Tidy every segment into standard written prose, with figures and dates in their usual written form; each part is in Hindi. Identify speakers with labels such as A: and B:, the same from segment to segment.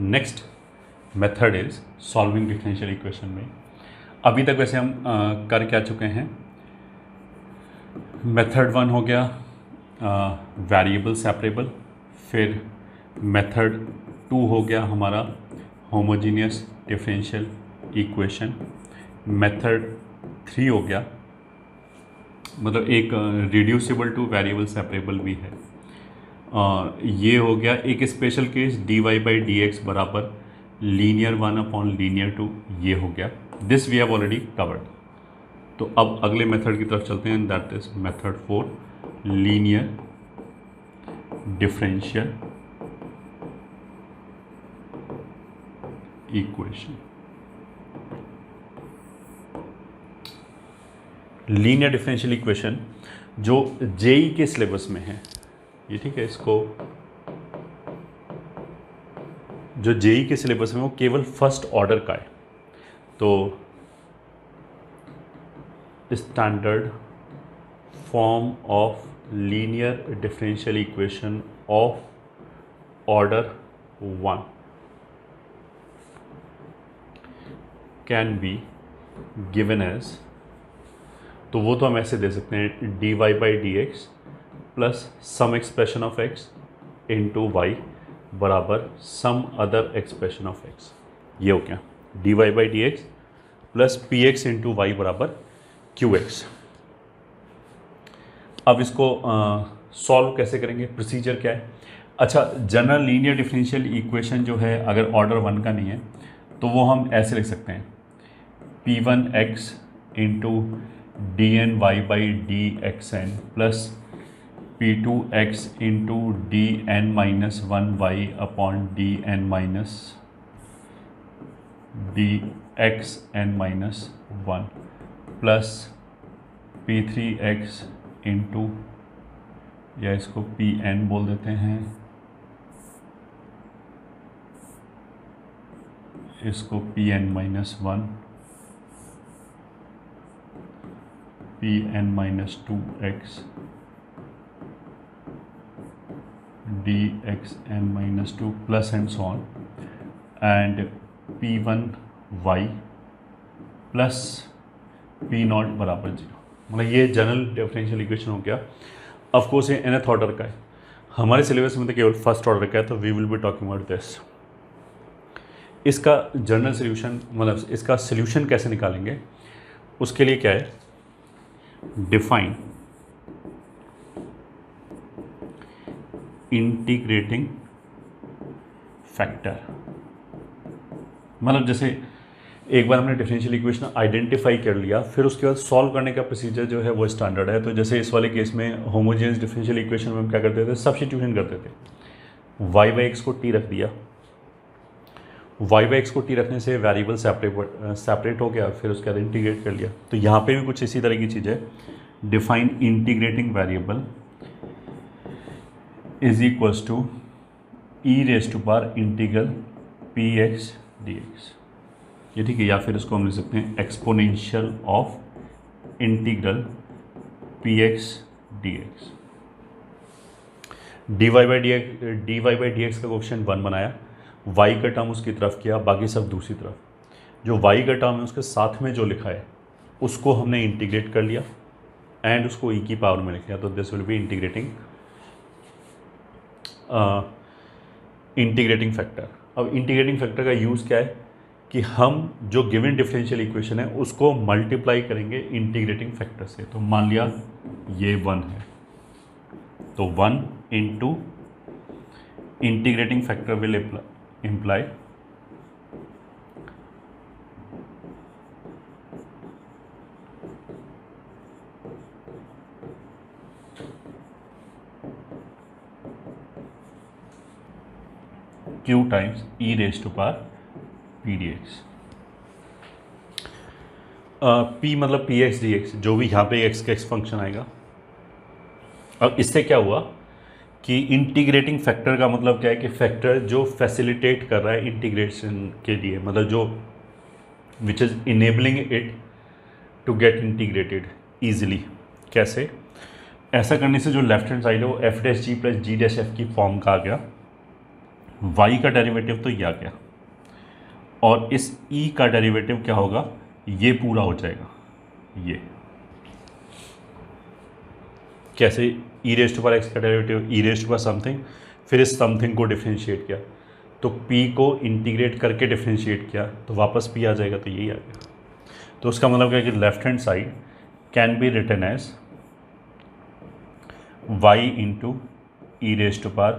A: Next method is solving differential equation में अभी तक वैसे हम कर क्या चुके हैं। मेथड 1 हो गया वेरिएबल सेपरेबल, फिर मेथड 2 हो गया हमारा होमोजीनियस डिफरेंशियल इक्वेशन, मेथड 3 हो गया मतलब एक रिड्यूसिबल टू वेरिएबल सेपरेबल भी है। ये हो गया एक स्पेशल केस dy/dx बराबर लीनियर 1/लीनियर 2, ये हो गया। This we have already covered. तो अब अगले मेथड की तरफ चलते हैं, that is method 4 linear differential equation. Linear differential equation जो जेई के सिलेबस में है, ये ठीक है, इसको जो जेई के सिलेबस में वो केवल फर्स्ट ऑर्डर का है। तो standard form of linear differential equation of order 1 can be given as, तो वो तो हम ऐसे दे सकते हैं dy/dx plus some expression of x into y बराबर some other expression of x। ये हो गया dy/dx plus px into y बराबर qx। अब इसको सॉल्व कैसे करेंगे, प्रोसीजर क्या है? अच्छा, जनरल लीनियर डिफरेंशियल इक्वेशन जो है अगर ऑर्डर 1 का नहीं है तो वो हम ऐसे लिख सकते हैं p1x into dny/dxn plus p2x into dn-1y upon dn-dxn-1 plus p3x into, या इसको pn बोल देते हैं, इसको pn-1 pn-2x dxn-2 plus and so on and p1y plus p0 बराबर 0। मतलब ये जनरल डिफरेंशियल इक्वेशन हो गया। ऑफ कोर्स ये nth ऑर्डर का है, हमारे सिलेबस में तो केवल फर्स्ट ऑर्डर का है, तो we will be talking about this. इसका जनरल सोल्यूशन मतलब इसका सोल्यूशन कैसे निकालेंगे, उसके लिए क्या है, डिफाइन इंटीग्रेटिंग फैक्टर। मतलब जैसे एक बार हमने डिफरेंशियल इक्वेशन आइडेंटिफाई कर लिया, फिर उसके बाद सॉल्व करने का प्रोसीजर जो है वो स्टैंडर्ड है। तो जैसे इस वाले केस में होमोजेनियस डिफरेंशियल इक्वेशन में हम क्या करते थे, सब्स्टिट्यूशन करते थे। y/x को t रख दिया, y/x को t रखने से वेरिएबल सेपरेट हो गया, फिर उसके बाद इंटीग्रेट कर लिया। तो यहाँ पे भी कुछ इसी तरह की चीज़ है, define integrating variable is equals to e⁻इंटीग्रल px dx, ये ठीक है। या फिर इसको हम लिख सकते हैं exponential of integral px dx। dy/dx का क्वेश्चन 1 बनाया, y का टर्म उसकी तरफ किया, बाकी सब दूसरी तरफ। जो y का टर्म है उसके साथ में जो लिखा है उसको हमने इंटीग्रेट कर लिया एंड उसको e की पावर में लिख लिया। तो this will B integrating factor. अब इंटीग्रेटिंग फैक्टर का यूज़ क्या है कि हम जो गिवन डिफरेंशियल इक्वेशन है उसको मल्टीप्लाई करेंगे इंटीग्रेटिंग फैक्टर से। तो मान लिया ये 1 है, तो 1 into integrating factor will imply q times e⁻p dx। p मतलब px dx, जो भी यहाँ पे x का x फंक्शन आएगा। अब इससे क्या हुआ कि इंटीग्रेटिंग फैक्टर का मतलब क्या है कि फैक्टर जो फैसिलिटेट कर रहा है इंटीग्रेशन के लिए, मतलब जो which is enabling it to get integrated easily. कैसे? ऐसा करने से जो लेफ्ट हैंड साइड है वो f' g plus g' f की फॉर्म का आ गया। y का डेरिवेटिव तो ये आ गया, और इस e का डेरिवेटिव क्या होगा, ये पूरा हो जाएगा। ये कैसे, e raised to power x का derivative e raised to power something, फिर इस समथिंग को डिफ्रेंशिएट किया, तो p को इंटीग्रेट करके डिफ्रेंशिएट किया तो वापस p आ जाएगा, तो यही आ गया। तो उसका मतलब क्या है कि left hand side can be written as y into e raised to power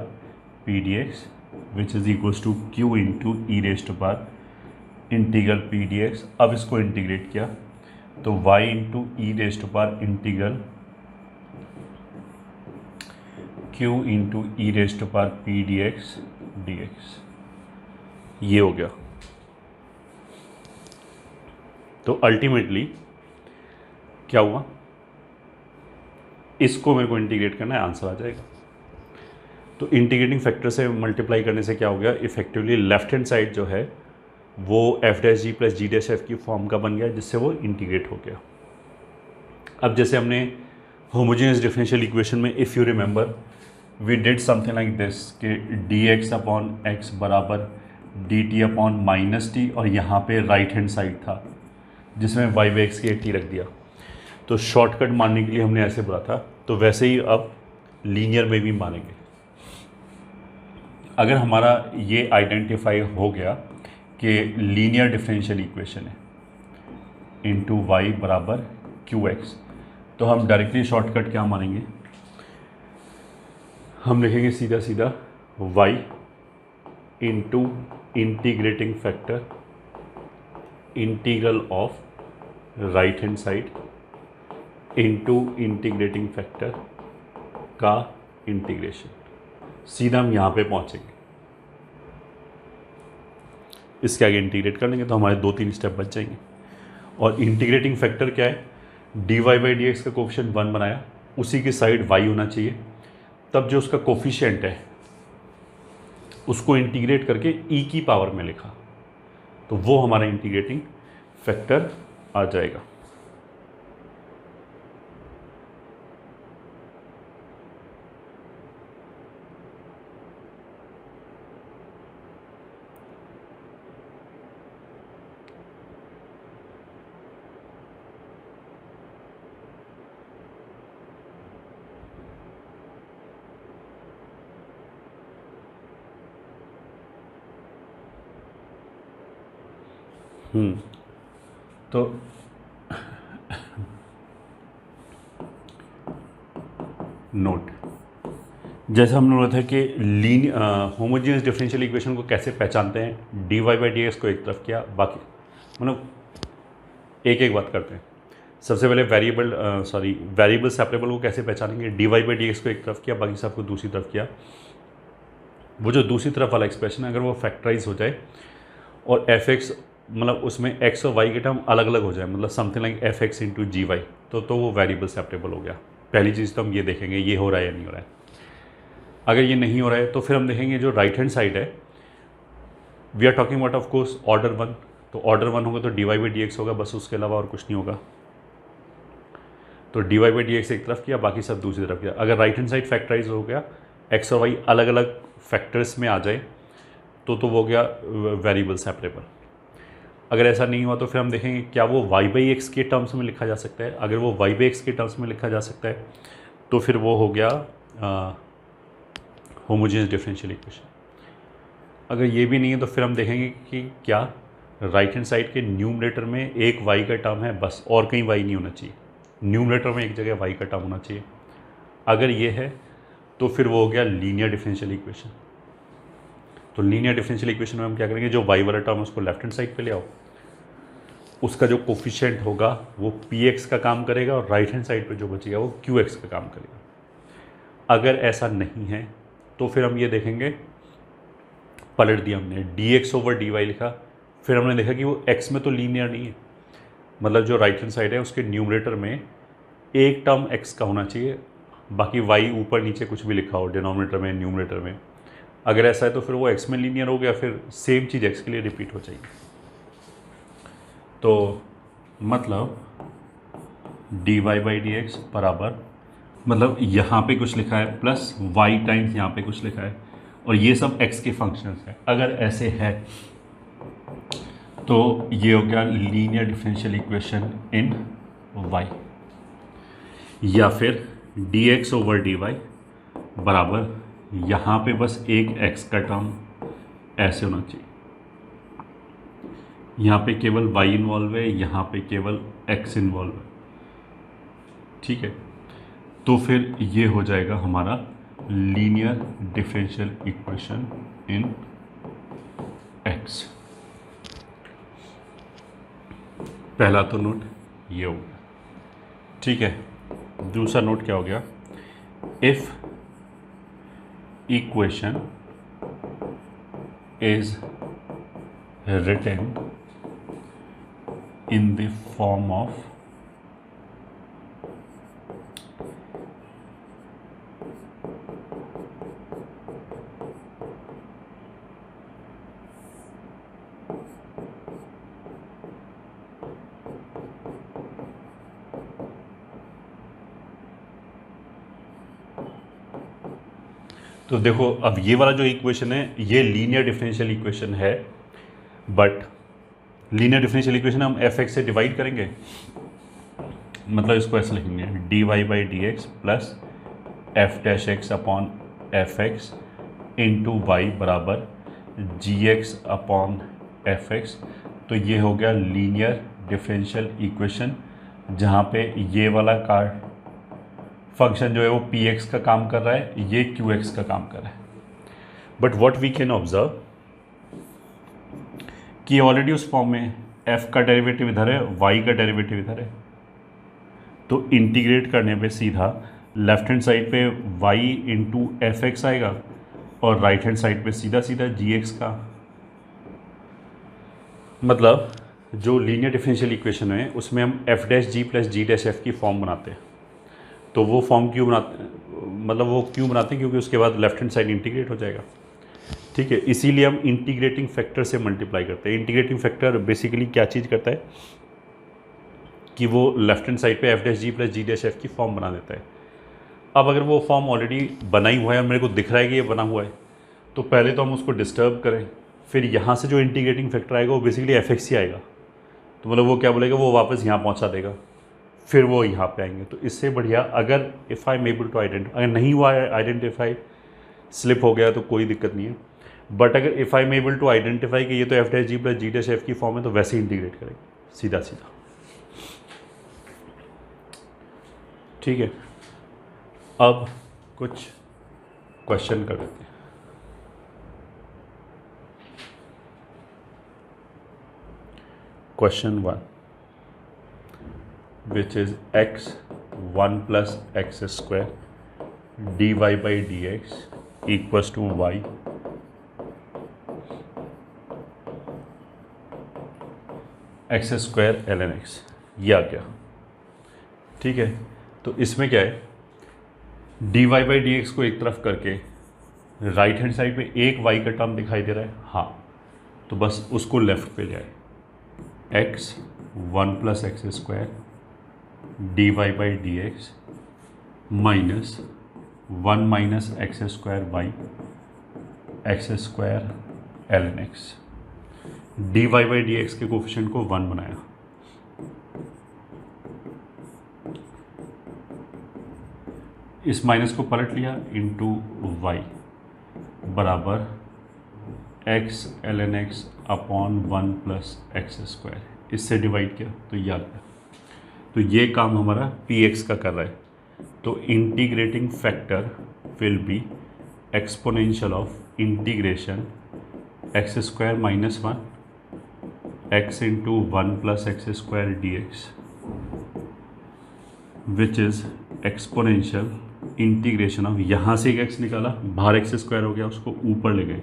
A: p d x which is equals to q into e raised to power integral p d x. अब इसको इंटीग्रेट किया तो y into e raised to power integral q into e raised to power p d x d x, ये हो गया। तो अल्टीमेटली क्या हुआ, इसको मेरे को इंटीग्रेट करना है, आंसर आ जाएगा। तो इंटीग्रेटिंग फैक्टर से मल्टीप्लाई करने से क्या हो गया, इफेक्टिवली लेफ्ट हैंड साइड जो है वो F dash g plus g dash f की फॉर्म का बन गया, जिससे वो इंटीग्रेट हो गया। अब जैसे हमने होमोजेनियस डिफरेंशियल इक्वेशन में, if you remember, we did something like this कि डी एक्स अपॉन एक्स बराबर d t upon minus t, और यहाँ पे राइट हैंड साइड था जिसमें वाई बाई एक्स की टी रख दिया। तो शॉर्टकट मानने के लिए हमने ऐसे बोला था, तो वैसे ही अब लीनियर में भी मानेंगे। अगर हमारा ये आइडेंटिफाई हो गया कि लीनियर डिफरेंशियल इक्वेशन है इंटू वाई बराबर क्यू एक्स, तो हम डायरेक्टली शॉर्टकट क्या मानेंगे, हम लिखेंगे सीधा सीधा y into integrating factor integral of right hand side into integrating factor का इंटीग्रेशन। सीधा हम यहाँ पे पहुँचेंगे, इसके आगे इंटीग्रेट कर लेंगे तो हमारे 2-3 स्टेप बच जाएंगे। और इंटीग्रेटिंग फैक्टर क्या है, d y by d x का कोफिशिएंट 1 बनाया, उसी की साइड y होना चाहिए, तब जो उसका कोफिशिएंट है उसको इंटीग्रेट करके e की पावर में लिखा, तो वो हमारा इंटीग्रेटिंग फैक्टर आ जाएगा। तो नोट, जैसे हमने बोला था कि होमोजेनियस डिफरेंशियल इक्वेशन को कैसे पहचानते हैं, d y by d x को एक तरफ किया, बाकी मतलब एक एक बात करते हैं। सबसे पहले वेरिएबल सेपरेबल को कैसे पहचानेंगे, d y by d x को एक तरफ किया, बाकी सबको दूसरी तरफ किया। वो जो दूसरी तरफ वाला एक्सप्रेशन है अगर वो फैक्टराइज हो जाए और एफ एक्स मतलब उसमें एक्स और वाई के टर्म अलग अलग हो जाए, मतलब something like f x into g y, तो वो वेरिएबल सेपरेबल हो गया। पहली चीज़ तो हम ये देखेंगे ये हो रहा है या नहीं हो रहा है। अगर ये नहीं हो रहा है तो फिर हम देखेंगे जो राइट हैंड साइड है, we are talking about of course order 1, तो ऑर्डर 1 होगा तो d y by d x होगा, बस उसके अलावा और कुछ नहीं होगा। तो d y by d x एक तरफ किया, बाकी सब दूसरी तरफ किया। अगर राइट हैंड साइड फैक्टराइज हो गया, एक्स और वाई अलग अलग फैक्टर्स में आ जाए तो वो हो गया वेरिएबल सेपरेबल। अगर ऐसा नहीं हुआ तो फिर हम देखेंगे क्या वो वाई बाई एक्स के टर्म्स में लिखा जा सकता है। अगर वो वाई बाई एक्स के टर्म्स में लिखा जा सकता है तो फिर वो हो गया होमोजेनियस डिफरेंशियल इक्वेशन। अगर ये भी नहीं है तो फिर हम देखेंगे कि क्या राइट हैंड साइड के न्यूमरेटर में एक वाई का टर्म है बस, और कहीं वाई नहीं होना चाहिए, न्यूमरेटर में एक जगह वाई का टर्म होना चाहिए। अगर ये है तो फिर वो हो गया लीनियर डिफरेंशियल इक्वेशन। तो लीनियर डिफरेंशियल इक्वेशन में हम क्या करेंगे, जो वाई वाला टर्म है उसको लेफ्ट हैंड साइड पे ले आओ, उसका जो कोफिशिएंट होगा वो पी एक्स का काम करेगा और राइट हैंड साइड पे जो बचेगा वो क्यू एक्स का काम करेगा। अगर ऐसा नहीं है तो फिर हम ये देखेंगे, पलट दिया हमने, d x over d y लिखा, फिर हमने देखा कि वो एक्स में तो लीनियर नहीं है, मतलब जो राइट हैंड साइड है उसके न्यूमरेटर में एक टर्म एक्स का होना चाहिए, बाकी वाई ऊपर नीचे कुछ भी लिखा हो डिनोमिनेटर में न्यूमरेटर में। अगर ऐसा है तो फिर वो एक्स में लीनियर हो गया, फिर सेम चीज़ एक्स के लिए रिपीट हो जाएगी। तो मतलब d y by d x बराबर, मतलब यहाँ पे कुछ लिखा है प्लस वाई टाइम्स यहाँ पे कुछ लिखा है, और ये सब x के फंक्शंस हैं। अगर ऐसे है तो ये हो गया linear differential equation in y, या फिर dx ओवर dy बराबर यहाँ पे बस एक x का टर्म ऐसे होना चाहिए, यहाँ पे केवल y इन्वॉल्व है, यहाँ पे केवल x इन्वॉल्व है, ठीक है। तो फिर ये हो जाएगा हमारा linear differential equation in x। पहला तो नोट ये हो गया, ठीक है। दूसरा नोट क्या हो गया, if equation is written in the form of तो देखो अब ये वाला जो इक्वेशन है ये लीनियर डिफरेंशियल इक्वेशन है, बट लीनियर डिफरेंशियल इक्वेशन हम एफ एक्स से डिवाइड करेंगे, मतलब इसको ऐसे लिखेंगे d y by d x plus f dash x upon f x into y बराबर g x upon f x. तो ये हो गया लीनियर डिफरेंशियल इक्वेशन, जहाँ पे ये वाला फंक्शन जो है वो पी एक्स का काम कर रहा है, ये क्यू एक्स का काम कर रहा है। But what we can observe कि ऑलरेडी उस फॉर्म में f का डेरिवेटिव इधर है, y का डेरिवेटिव इधर है, तो इंटीग्रेट करने पे सीधा लेफ्ट हैंड साइड पे y इंटू एफ एक्स आएगा और राइट हैंड साइड पे सीधा सीधा जी एक्स का। मतलब जो लीनियर डिफरेंशियल इक्वेशन है उसमें हम F dash g plus g dash f की फॉर्म बनाते हैं। तो वो फॉर्म क्यों बनाते हैं, मतलब वो क्यों बनाते हैं, क्योंकि उसके बाद लेफ्ट हैंड साइड इंटीग्रेट हो जाएगा, ठीक है। इसीलिए हम इंटीग्रेटिंग फैक्टर से मल्टीप्लाई करते हैं। इंटीग्रेटिंग फैक्टर बेसिकली क्या चीज़ करता है कि वो लेफ्ट हैंड साइड पे F dash g plus g dash f की फॉर्म बना देता है। अब अगर वो फॉर्म ऑलरेडी बना ही हुआ है और मेरे को दिख रहा है कि ये बना हुआ है, तो पहले तो हम उसको डिस्टर्ब करें, फिर यहाँ से जो इंटीग्रेटिंग फैक्टर आएगा वो बेसिकली एफ एक्स ही आएगा। तो मतलब वो क्या बोलेगा, वो वापस यहाँ पहुँचा देगा, फिर वो यहाँ पे आएंगे। तो इससे बढ़िया अगर if I am able to identify, अगर नहीं हुआ है आइडेंटिफाई, स्लिप हो गया तो कोई दिक्कत नहीं है, बट अगर if I am able to identify कि ये तो f dash g plus g dash f की फॉर्म है, तो वैसे ही इंटीग्रेट करेंगे सीधा सीधा, ठीक है। अब कुछ क्वेश्चन कर लेते हैं। Question 1 which is x 1 plus x square dy by dx equals to y x square ln x, ये आ गया, ठीक है। तो इसमें क्या है, dy by dx को एक तरफ करके राइट हैंड साइड पे एक y का टर्म दिखाई दे रहा है, हाँ, तो बस उसको लेफ्ट पे ले आए, x 1 plus x square dy by dx minus 1 minus x square by x square ln x। dy by dx के कोफिशिएंट को 1 बनाया, इस माइनस को पलट लिया इंटू y बराबर x ln x अपॉन 1 प्लस एक्स स्क्वायर, इससे डिवाइड किया तो ये आ गया। तो ये काम हमारा px का कर रहा है, तो integrating factor will be exponential of integration x square minus 1 x into 1 plus x square D x which is exponential integration of, यहाँ से एक एक्स निकाला, बाहर एक्स स्क्वायर हो गया, उसको ऊपर ले गए,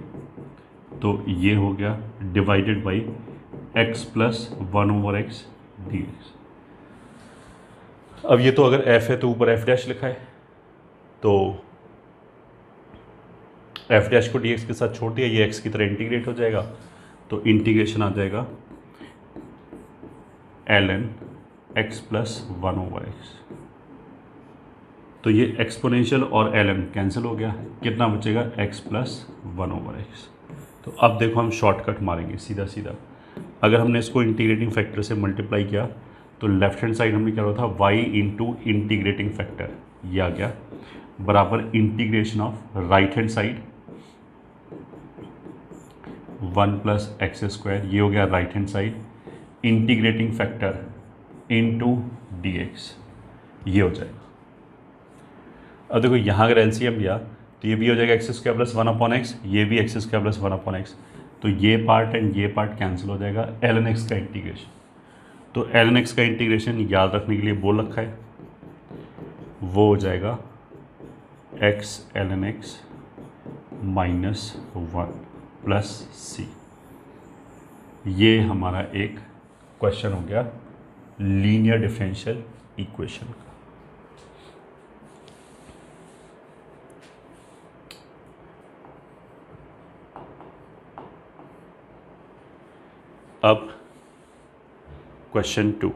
A: तो ये हो गया divided by x plus 1 over x d x. अब ये तो अगर f है तो ऊपर f डैश लिखा है, तो f डैश को dx के साथ छोड़ दिया, ये x की तरह इंटीग्रेट हो जाएगा, तो इंटीग्रेशन आ जाएगा ln x plus 1 over x. तो ये एक्सपोनेंशियल और ln कैंसिल हो गया, कितना बचेगा x प्लस 1/x। तो अब देखो हम शॉर्टकट मारेंगे सीधा सीधा। अगर हमने इसको इंटीग्रेटिंग फैक्टर से मल्टीप्लाई किया तो लेफ्ट हैंड साइड हमने क्या होता था y इंटू इंटीग्रेटिंग फैक्टर, ये आ गया बराबर integration of right hand side 1 plus x square, ये हो गया right hand side, integrating factor into d x, ये हो जाएगा। अब देखो यहाँ अगर एलसीएम लिया तो ये भी हो जाएगा एक्स स्क्वायर प्लस 1/x, ये भी एक्स स्क्वायर प्लस 1/x, तो ये पार्ट एंड ये पार्ट कैंसिल हो जाएगा। ln x का इंटीग्रेशन, तो ln x का इंटीग्रेशन याद रखने के लिए बोल रखा है, वो हो जाएगा x ln x minus 1 plus c। ये हमारा एक क्वेश्चन हो गया लीनियर डिफरेंशियल इक्वेशन का। अब क्वेश्चन 2,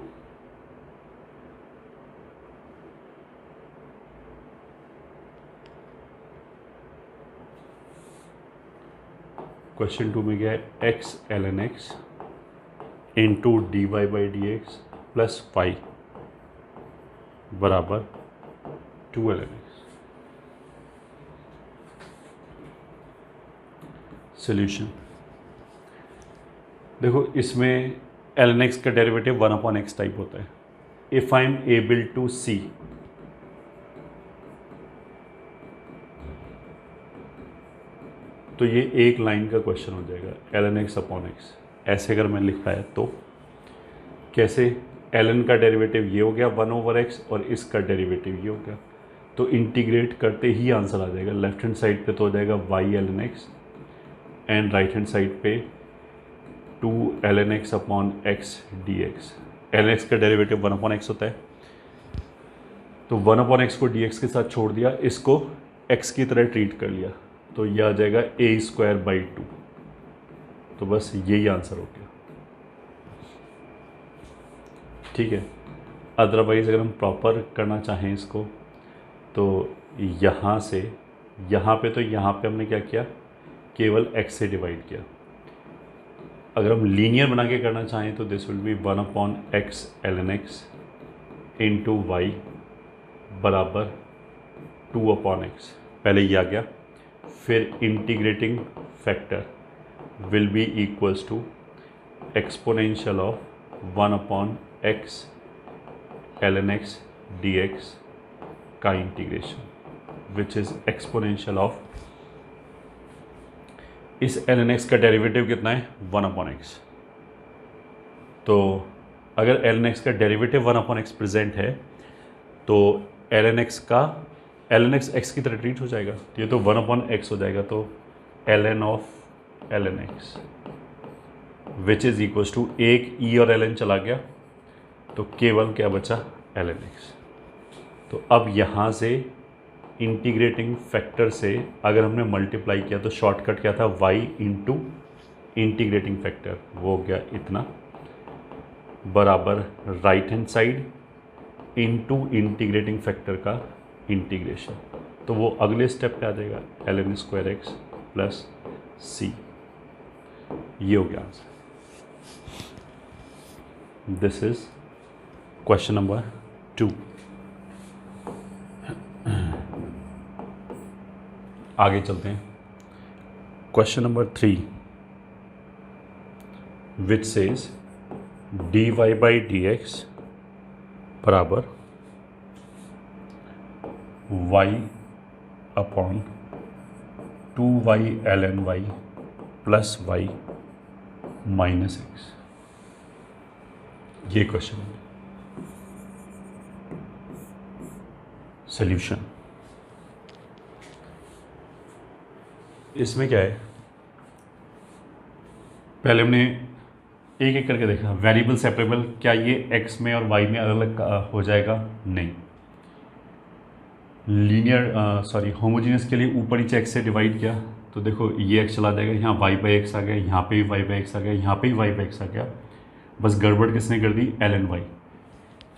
A: क्वेश्चन 2 में क्या है, x ln x into d y by d x plus y बराबर 2 ln x। सोल्यूशन देखो, इसमें ln x का डेरिवेटिव 1/x टाइप होता है। If I am able to see, तो ये एक लाइन का क्वेश्चन हो जाएगा ln x अपॉन x। ऐसे अगर मैं लिख पाया तो कैसे, ln का डेरिवेटिव ये हो गया 1/x और इसका डेरिवेटिव ये हो गया, तो इंटीग्रेट करते ही आंसर आ जाएगा। लेफ्ट हैंड साइड पे तो हो जाएगा y ln x and right hand side पे 2 ln x upon x dx। ln x का डेरिवेटिव 1/x होता है, तो 1/x को dx के साथ छोड़ दिया, इसको x की तरह ट्रीट कर लिया, तो यह आ जाएगा a²/2। तो बस यही आंसर हो गया, ठीक है। अदरवाइज़ अगर हम प्रॉपर करना चाहें इसको, तो यहाँ से यहाँ पे, तो यहाँ पे हमने क्या किया, केवल x से डिवाइड किया। अगर हम लीनियर बना के करना चाहें तो this will be 1/x ln x into y बराबर 2/x। पहले ये आ गया, फिर integrating factor will be equals to exponential of 1/x ln x dx का integration which is exponential of, इस ln x का डेरिवेटिव कितना है 1/x। तो अगर ln x का डेरिवेटिव 1/x प्रेजेंट है तो ln x x की तरह ट्रीट हो जाएगा, तो ये तो 1/x हो जाएगा, तो ln of ln x which is equals to, एक e और ln चला गया तो केवल क्या बचा ln x। तो अब यहाँ से इंटीग्रेटिंग फैक्टर से अगर हमने मल्टीप्लाई किया तो शॉर्टकट क्या था, y इंटू इंटीग्रेटिंग फैक्टर, वो हो गया इतना बराबर right hand side into integrating factor का इंटीग्रेशन, तो वो अगले स्टेप पे आ जाएगा ln² x प्लस c। ये हो गया answer. This is question number 2। आगे चलते हैं, question number 3 which says dy by d x बराबर y upon 2y ln y plus y minus x। ये क्वेश्चन है। सॉल्यूशन, इसमें क्या है, पहले हमने एक एक करके देखा, वेरिएबल सेपरेबल, क्या ये x में और y में अलग अलग हो जाएगा, नहीं। लीनियर होमोजीनियस के लिए ऊपर नीचे x से डिवाइड किया तो देखो ये x चला जाएगा, यहाँ y/x आ गया, यहाँ पे भी y/x आ गया, यहाँ पे भी y/x आ गया, बस गड़बड़ किसने कर दी, ln y।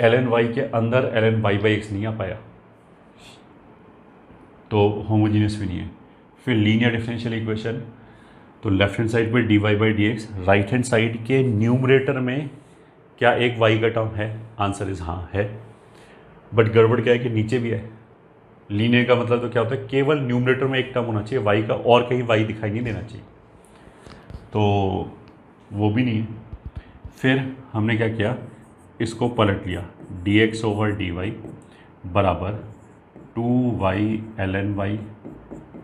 A: ln y के अंदर ln y/x नहीं आ पाया, तो होमोजीनियस भी नहीं है। फिर लीनियर डिफरेंशियल इक्वेशन, तो लेफ्ट हैंड साइड पे d y by d x, right hand side के न्यूमरेटर में क्या एक वाई का टर्म है? आंसर इज हाँ है, बट गड़बड़ क्या है कि नीचे भी है। लीनियर का मतलब तो क्या होता है, केवल न्यूमरेटर में एक टर्म होना चाहिए वाई का, और कहीं वाई दिखाई नहीं देना चाहिए, तो वो भी नहीं है। फिर हमने क्या किया, इसको पलट लिया, d x over d y बराबर 2y ln y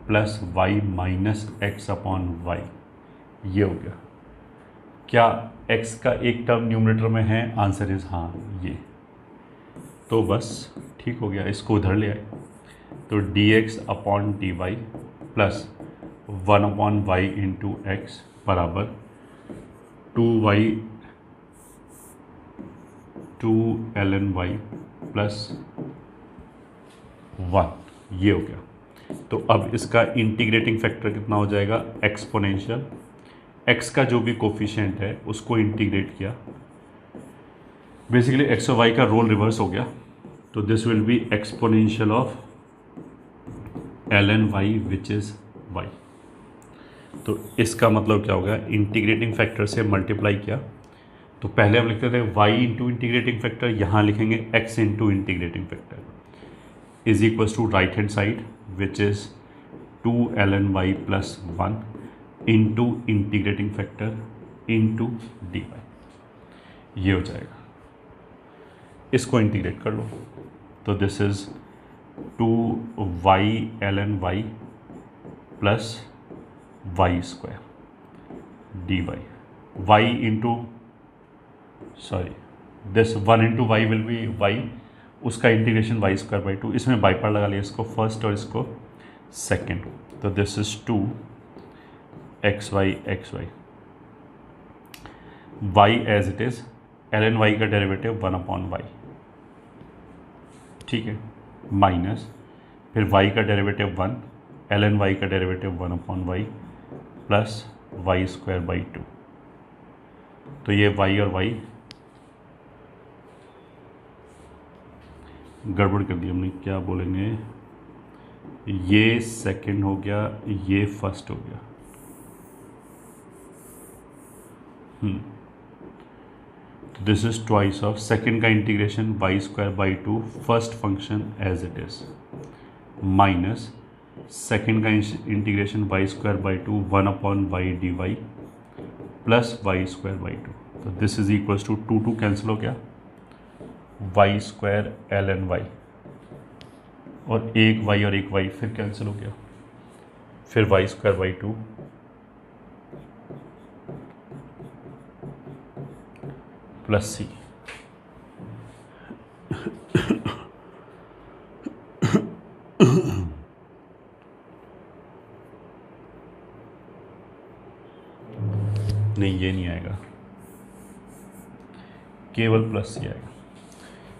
A: plus y minus x upon y, ये हो गया। क्या x का एक टर्म न्यूमरेटर में है? आंसर इज हाँ, ये। तो बस ठीक हो गया, इसको उधर ले आए, तो d x upon d y plus 1 upon y into x बराबर 2y 2 ln y प्लस 1, ये हो गया। तो अब इसका इंटीग्रेटिंग फैक्टर कितना हो जाएगा? एक्सपोनेंशियल x का जो भी कोफिशिएंट है उसको इंटीग्रेट किया, बेसिकली x और y का रोल रिवर्स हो गया, तो this will be exponential of ln y which is y। तो इसका मतलब क्या होगा, इंटीग्रेटिंग फैक्टर से मल्टीप्लाई किया, तो पहले हम लिखते थे y इंटू इंटीग्रेटिंग फैक्टर, यहाँ लिखेंगे x into integrating factor is equals to right hand side which is 2 ln y plus 1 into integrating factor into d y, ये हो जाएगा। इसको इंटीग्रेट कर लो, तो this is 2y ln y plus y square d y, y into sorry this 1 into y will be y, उसका इंटीग्रेशन वाई स्क्वायर बाई 2, इसमें बाई पार्ट लगा लिया, इसको फर्स्ट और इसको सेकेंड, तो this is 2 x y y as it is, ln y का डेरिवेटिव 1 अपॉन वाई, ठीक है, माइनस फिर y का डेरिवेटिव 1, ln y का derivative 1 upon y plus y square by 2, तो ये y और y गड़बड़ कर दी हमने, क्या बोलेंगे, ये सेकंड हो गया, ये फर्स्ट हो गया, this is twice of second का integration y square by 2 first function as it is, minus second का integration y square by 2 1 upon y d y plus y square by 2, तो this is equals to 2 cancel हो गया, वाई स्क्वायर ln y, और एक y और एक y फिर कैंसिल हो गया, फिर वाई स्क्वायर बाई 2 प्लस सी, नहीं ये नहीं आएगा, केवल प्लस सी आएगा।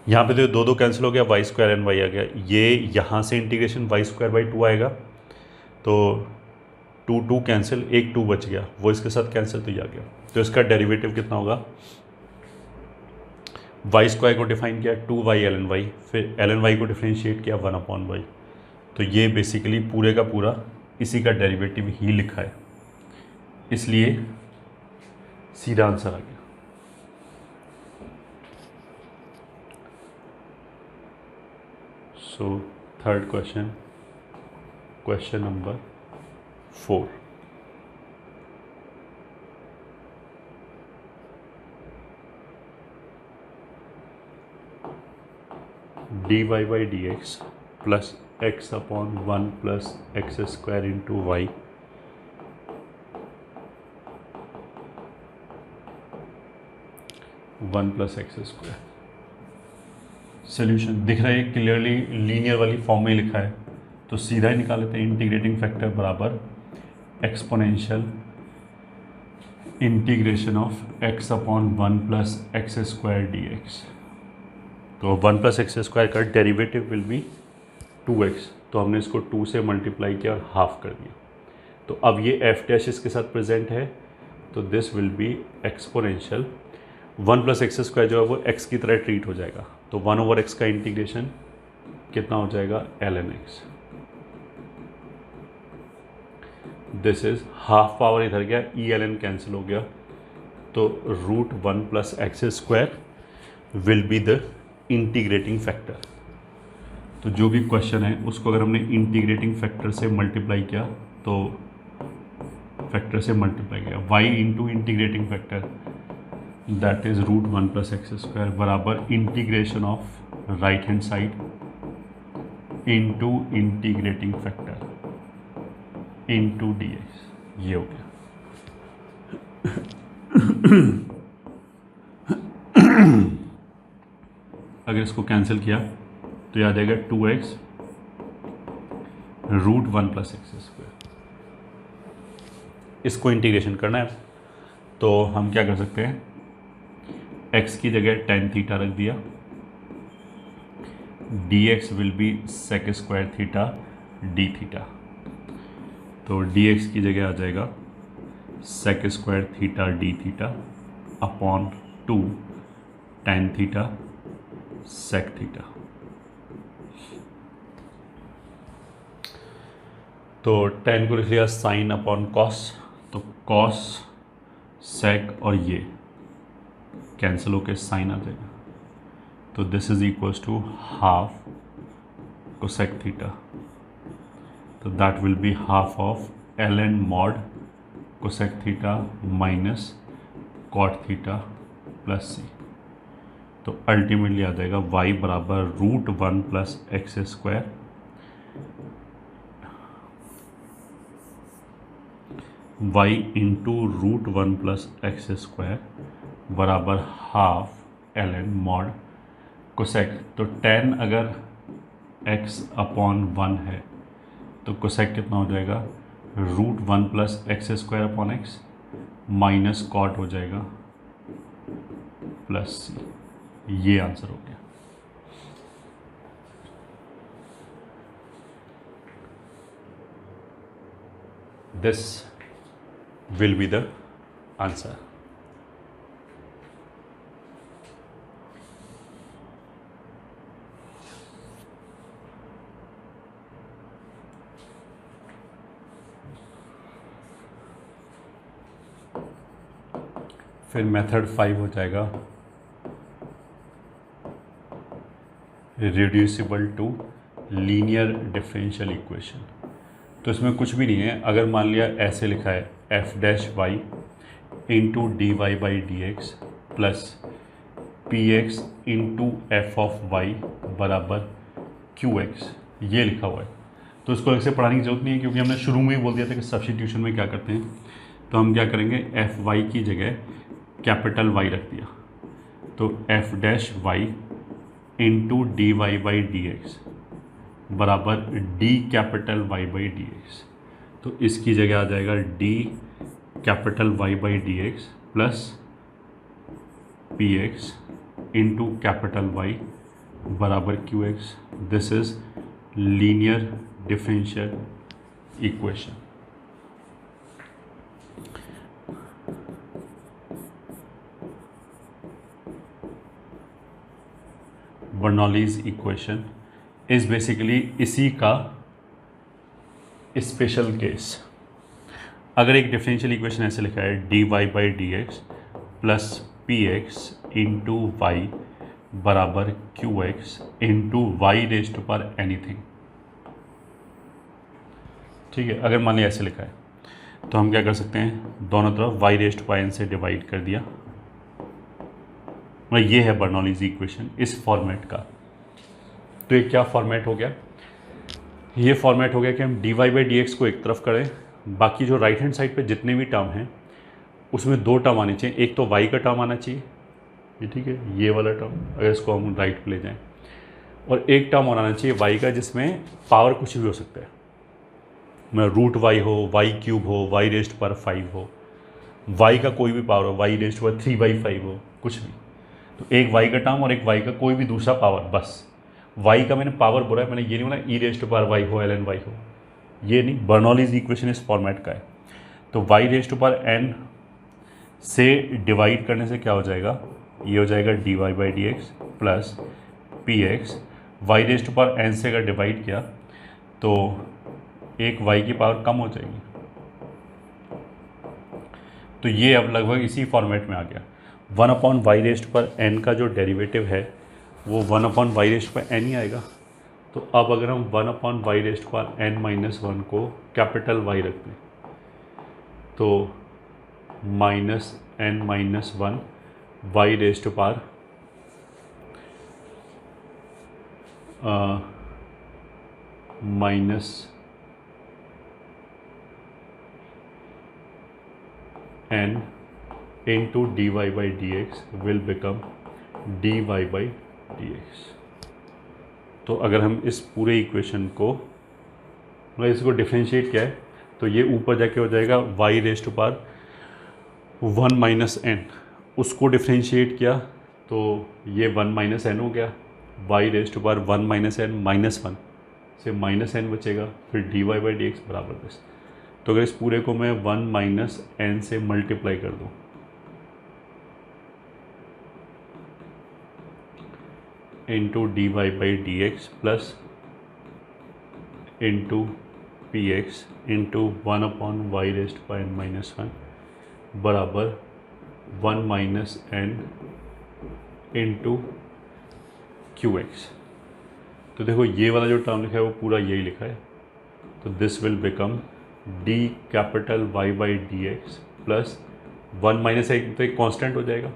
A: यहाँ पे तो दो कैंसिल हो गया, वाई स्क्वायर एन वाई आ गया, ये यहाँ से इंटीग्रेशन वाई स्क्वायर बाई 2 आएगा, तो 2 कैंसिल, एक 2 बच गया, वो इसके साथ कैंसिल, तो ये आ गया। तो इसका डेरिवेटिव कितना होगा, वाई स्क्वायर को डिफाइन किया 2y ln y, फिर ln y को डिफ्रेंशिएट किया 1 अपॉन वाई, तो ये बेसिकली पूरे का पूरा इसी का डेरिवेटिव ही लिखा है, इसलिए सीधा आंसर आ गया। So third question, question number 4, d y by d x plus x upon 1 plus x square into y one plus x square. Solution दिख रहा है क्लियरली, लीनियर वाली फॉर्म में लिखा है, तो सीधा ही निकाल लेते हैं, इंटीग्रेटिंग फैक्टर बराबर exponential integration of x upon 1 plus x square D x, तो 1 प्लस एक्स स्क्वायर का डेरिवेटिव विल बी 2x, तो हमने इसको 2 से मल्टीप्लाई किया और हाफ कर दिया, तो अब ये एफ डैश इसके साथ प्रेजेंट है, तो this will be exponential 1 plus x square जो है वो x की तरह ट्रीट हो जाएगा, तो 1 ओवर x का इंटीग्रेशन कितना हो जाएगा ln x, this is half power इधर गया, ई एल एन कैंसिल हो गया, तो root 1 plus x square will be the integrating factor. तो जो भी क्वेश्चन है उसको अगर हमने इंटीग्रेटिंग फैक्टर से मल्टीप्लाई किया तो फैक्टर से मल्टीप्लाई किया y into integrating factor that is root 1 plus x square बराबर integration of right hand side into integrating factor into d x, ये हो गया। अगर इसको कैंसिल किया तो याद आएगा 2x root 1 plus x square. इसको इंटीग्रेशन करना है तो हम क्या कर सकते हैं, x की जगह tan थीटा रख दिया, dx will be sec square theta d theta, तो dx की जगह आ जाएगा sec square theta d theta upon 2 tan theta sec theta. तो tan को लिख लिया साइन अपॉन कॉस, तो कॉस सेक और ये कैंसिल होकर साइन आ जाएगा, तो this is equals to half cosec theta, तो that will be half of l n mod cosec theta minus cot theta plus सी। तो अल्टीमेटली आ जाएगा y बराबर root 1 plus x square y into root 1 plus x square बराबर half l n mod cosec. तो tan अगर x अपॉन 1 है तो कोसेक कितना हो जाएगा, root 1 plus x square upon x minus cot हो जाएगा प्लस सी। ये आंसर हो गया। This will be the answer. फिर मेथड 5 हो जाएगा reducible to linear differential equation. तो इसमें कुछ भी नहीं है, अगर मान लिया ऐसे लिखा है f dash y into d y by d x plus p x into f of y बराबर क्यू एक्स, ये लिखा हुआ है, तो इसको ऐसे पढ़ाने की जरूरत नहीं है क्योंकि हमने शुरू में ही बोल दिया था कि सब्स्टिट्यूशन में क्या करते हैं। तो हम क्या करेंगे, एफ वाई की जगह कैपिटल वाई रख दिया, तो f dash y into d y by d x बराबर d capital y by d x. तो इसकी जगह आ जाएगा d capital y by d x plus p x into capital y बराबर q x. This is linear differential equation. Bernoulli's equation is basically इसी का स्पेशल केस। अगर एक डिफरेंशियल इक्वेशन ऐसे लिखा है d y by d x plus p x into y बराबर q x into y raise to power anything, ठीक है। अगर मान लिया ऐसे लिखा है तो हम क्या कर सकते हैं, दोनों तरफ y raise to power n से डिवाइड कर दिया, ये है बर्नौलीज इक्वेशन इस फॉर्मेट का। तो ये क्या फॉर्मेट हो गया, ये फॉर्मेट हो गया कि हम d y by d x को एक तरफ करें, बाकी जो राइट हैंड साइड पे जितने भी टर्म हैं उसमें दो टर्म आने चाहिए, एक तो वाई का टर्म आना चाहिए, ये ठीक है, ये वाला टर्म अगर इसको हम राइट पे ले जाएं, और एक टर्म और आना चाहिए वाई का जिसमें पावर कुछ भी हो सकता है, मैं रूट वाई हो, वाई क्यूब हो, वाई रेस्ट पर 5 हो, वाई का कोई भी पावर हो, वाई रेस्ट पर 3/5 हो, कुछ भी। तो एक वाई का टर्म और एक वाई का कोई भी दूसरा पावर, बस वाई का मैंने पावर बोला है, मैंने ये नहीं बोला ई रेस्ट पर वाई हो, एल एन वाई हो, ये नहीं। बर्नौलीज इक्वेशन इस फॉर्मेट का है। तो वाई रेस्ट पर एन से डिवाइड करने से क्या हो जाएगा, ये हो जाएगा d y by d x plus p x. Y raised पर एन से अगर डिवाइड किया तो एक वाई की पावर कम हो जाएगी, तो ये अब लगभग इसी फॉर्मेट में आ गया। 1/y⁴n का जो डेरिवेटिव है वो 1/y⁴n ही आएगा। तो अब अगर हम 1/y⁴n-1 को कैपिटल Y रख दें तो -n-1 y⁴ minus n into dy/dx will become dy/dx। तो अगर हम इस पूरे इक्वेशन को मतलब इसको डिफ्रेंशिएट किया है तो ये ऊपर जाके हो जाएगा y⁴1 - n, उसको डिफ्रेंशिएट किया तो ये 1 - n हो गया, y⁴1 - n -1 से -n बचेगा, फिर dy/dx बराबर दिस। तो अगर इस पूरे को मैं 1 - n से मल्टीप्लाई कर दूँ into dy/dx plus into px into 1/y⁴n-1 बराबर 1 - n इंटू qx। तो देखो ये वाला जो टर्म लिखा है वो पूरा यही लिखा है। तो this will become d⁻y/dx plus 1 - 1 तो एक कांस्टेंट हो जाएगा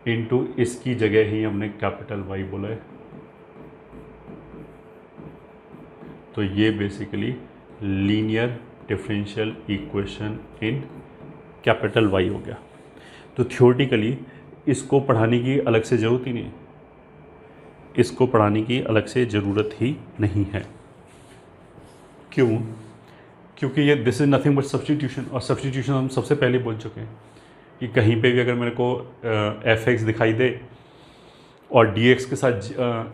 A: इंटू इसकी जगह ही हमने कैपिटल Y बोला है। तो ये basically linear differential equation in capital Y हो गया। तो थ्योरेटिकली इसको पढ़ाने की अलग से ज़रूरत ही नहीं है, इसको पढ़ाने की अलग से ज़रूरत ही नहीं है। क्यों? क्योंकि ये this is nothing but substitution, और सब्स्टिट्यूशन हम सबसे पहले बोल चुके हैं कि कहीं पे भी अगर मेरे को f(x) दिखाई दे और dx के साथ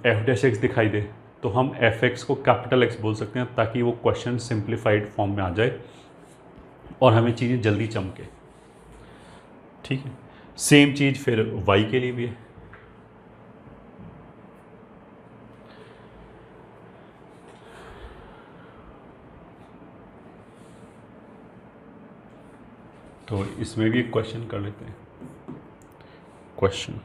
A: f'(x) दिखाई दे तो हम f(x) को कैपिटल X बोल सकते हैं ताकि वो क्वेश्चन सिंप्लीफाइड फॉर्म में आ जाए और हमें चीज़ें जल्दी चमके। ठीक है, सेम चीज़ फिर y के लिए भी है। तो इसमें भी एक क्वेश्चन कर लेते हैं। Question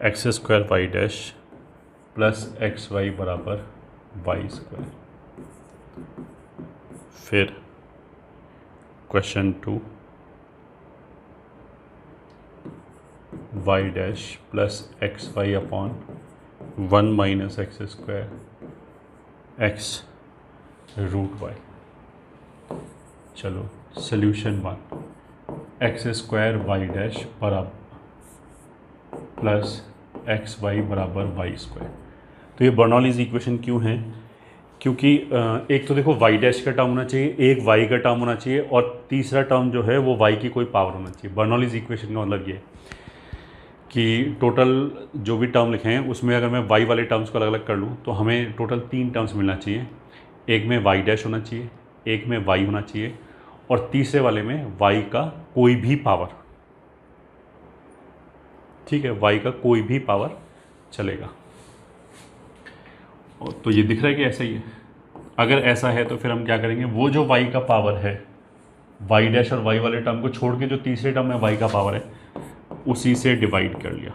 A: x² y' plus xy बराबर y²। फिर question 2 y' plus xy upon 1 - x² x √y। चलो सॉल्यूशन 1, x² y' बराबर प्लस xy बराबर y²। तो ये बर्नौलीज़ इक्वेशन क्यों है? क्योंकि एक तो देखो y' का टर्म होना चाहिए, एक y का टर्म होना चाहिए और तीसरा टर्म जो है वो y की कोई पावर होना चाहिए। बर्नौलीज़ इक्वेशन का मतलब ये कि टोटल जो भी टर्म लिखे हैं उसमें अगर मैं y वाले टर्म्स को अलग अलग कर लूँ तो हमें टोटल 3 टर्म्स मिलना चाहिए। एक में y' होना चाहिए, एक में y होना चाहिए और तीसरे वाले में y का कोई भी पावर। ठीक है, y का कोई भी पावर चलेगा। तो ये दिख रहा है कि ऐसा ही है। अगर ऐसा है तो फिर हम क्या करेंगे, वो जो y का पावर है y' और y वाले टर्म को छोड़ के जो तीसरे टर्म में y का पावर है उसी से डिवाइड कर लिया।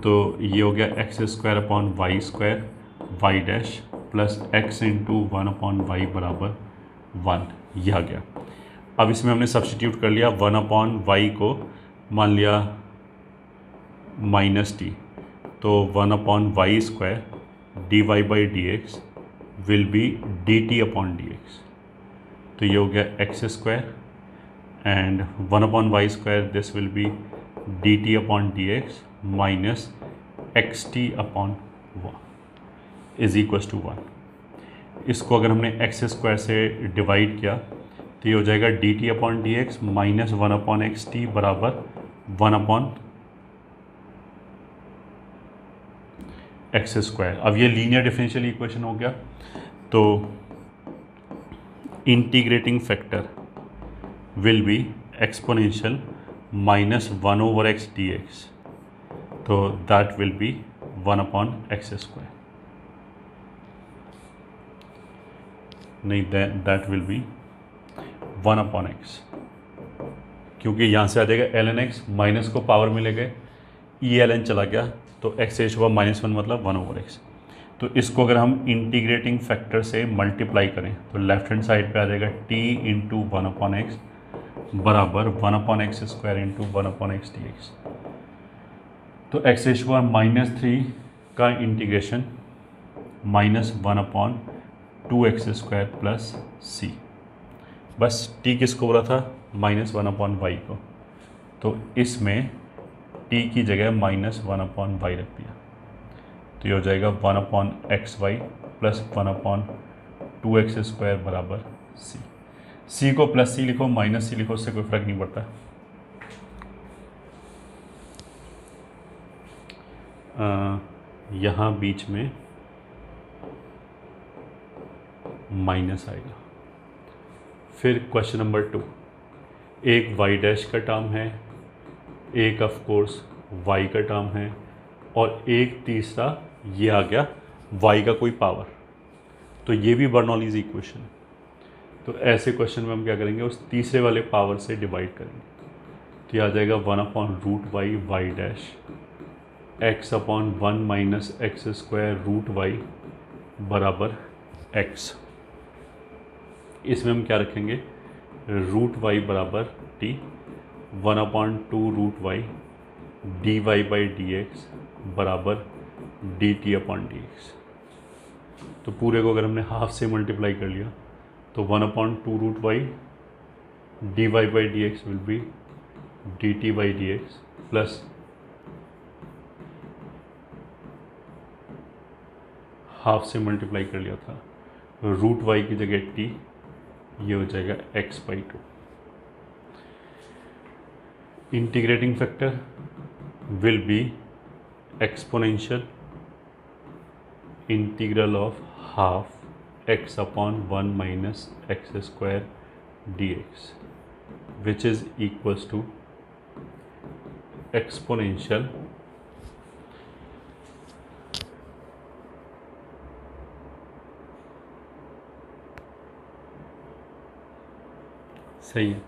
A: तो ये हो गया x² upon y² y dash plus x into 1/y बराबर 1, यह आ गया। अब इसमें हमने सब्स्टिट्यूट कर लिया 1/y को, मान लिया -t, तो 1/y² dy/dx will be dt/dx, तो ये हो गया x² and 1/y² this will be dt/dx minus xt/1 is equal to 1। इसको अगर हमने x² से डिवाइड किया तो ये हो जाएगा dt/dx माइनस 1/xt बराबर 1/x²। अब ये लीनियर डिफरेंशियल इक्वेशन हो गया। तो integrating factor will be exponential minus 1/x dx, तो दैट विल बी 1/x², नहीं दैट विल बी 1/x, क्योंकि यहाँ से आ जाएगा ln x, माइनस को पावर में ले गए, ln चला गया तो x एच हुआ -1 मतलब 1/x। तो इसको अगर हम इंटीग्रेटिंग फैक्टर से मल्टीप्लाई करें तो लेफ्ट हैंड साइड पे आ जाएगा t इंटू 1/x बराबर 1/x² इंटू 1/x dx। तो x एच हुआ -3 का इंटीग्रेशन -1/2x² प्लस c, बस t किसको बोला था, -1/y को, तो इसमें t की जगह -1/y रख दिया, तो ये हो जाएगा 1/xy प्लस 1/2x² बराबर c। c को प्लस c लिखो माइनस c लिखो, उससे कोई फर्क नहीं पड़ता। यहाँ बीच में माइनस आएगा। फिर क्वेश्चन नंबर 2, एक वाई डैश का टर्म है, एक ऑफ कोर्स वाई का टर्म है, और एक तीसरा ये आ गया वाई का कोई पावर, तो ये भी बर्नौलीज इक्वेशन है। तो ऐसे क्वेश्चन में हम क्या करेंगे, उस तीसरे वाले पावर से डिवाइड करेंगे, तो ये आ जाएगा 1/√y y dash x/1 minus x² √y बराबर x। इसमें हम क्या रखेंगे, √y बराबर t 1/2√y dy/dx बराबर dt/dx। तो पूरे को अगर हमने हाफ से मल्टीप्लाई कर लिया तो 1/2√y dy/dx will be dt/dx plus half से मल्टीप्लाई कर लिया था √y की जगह t, ये हो जाएगा x/2। Integrating factor will be exponential integral of half x/1 minus x² dx which is equals to exponential सही है,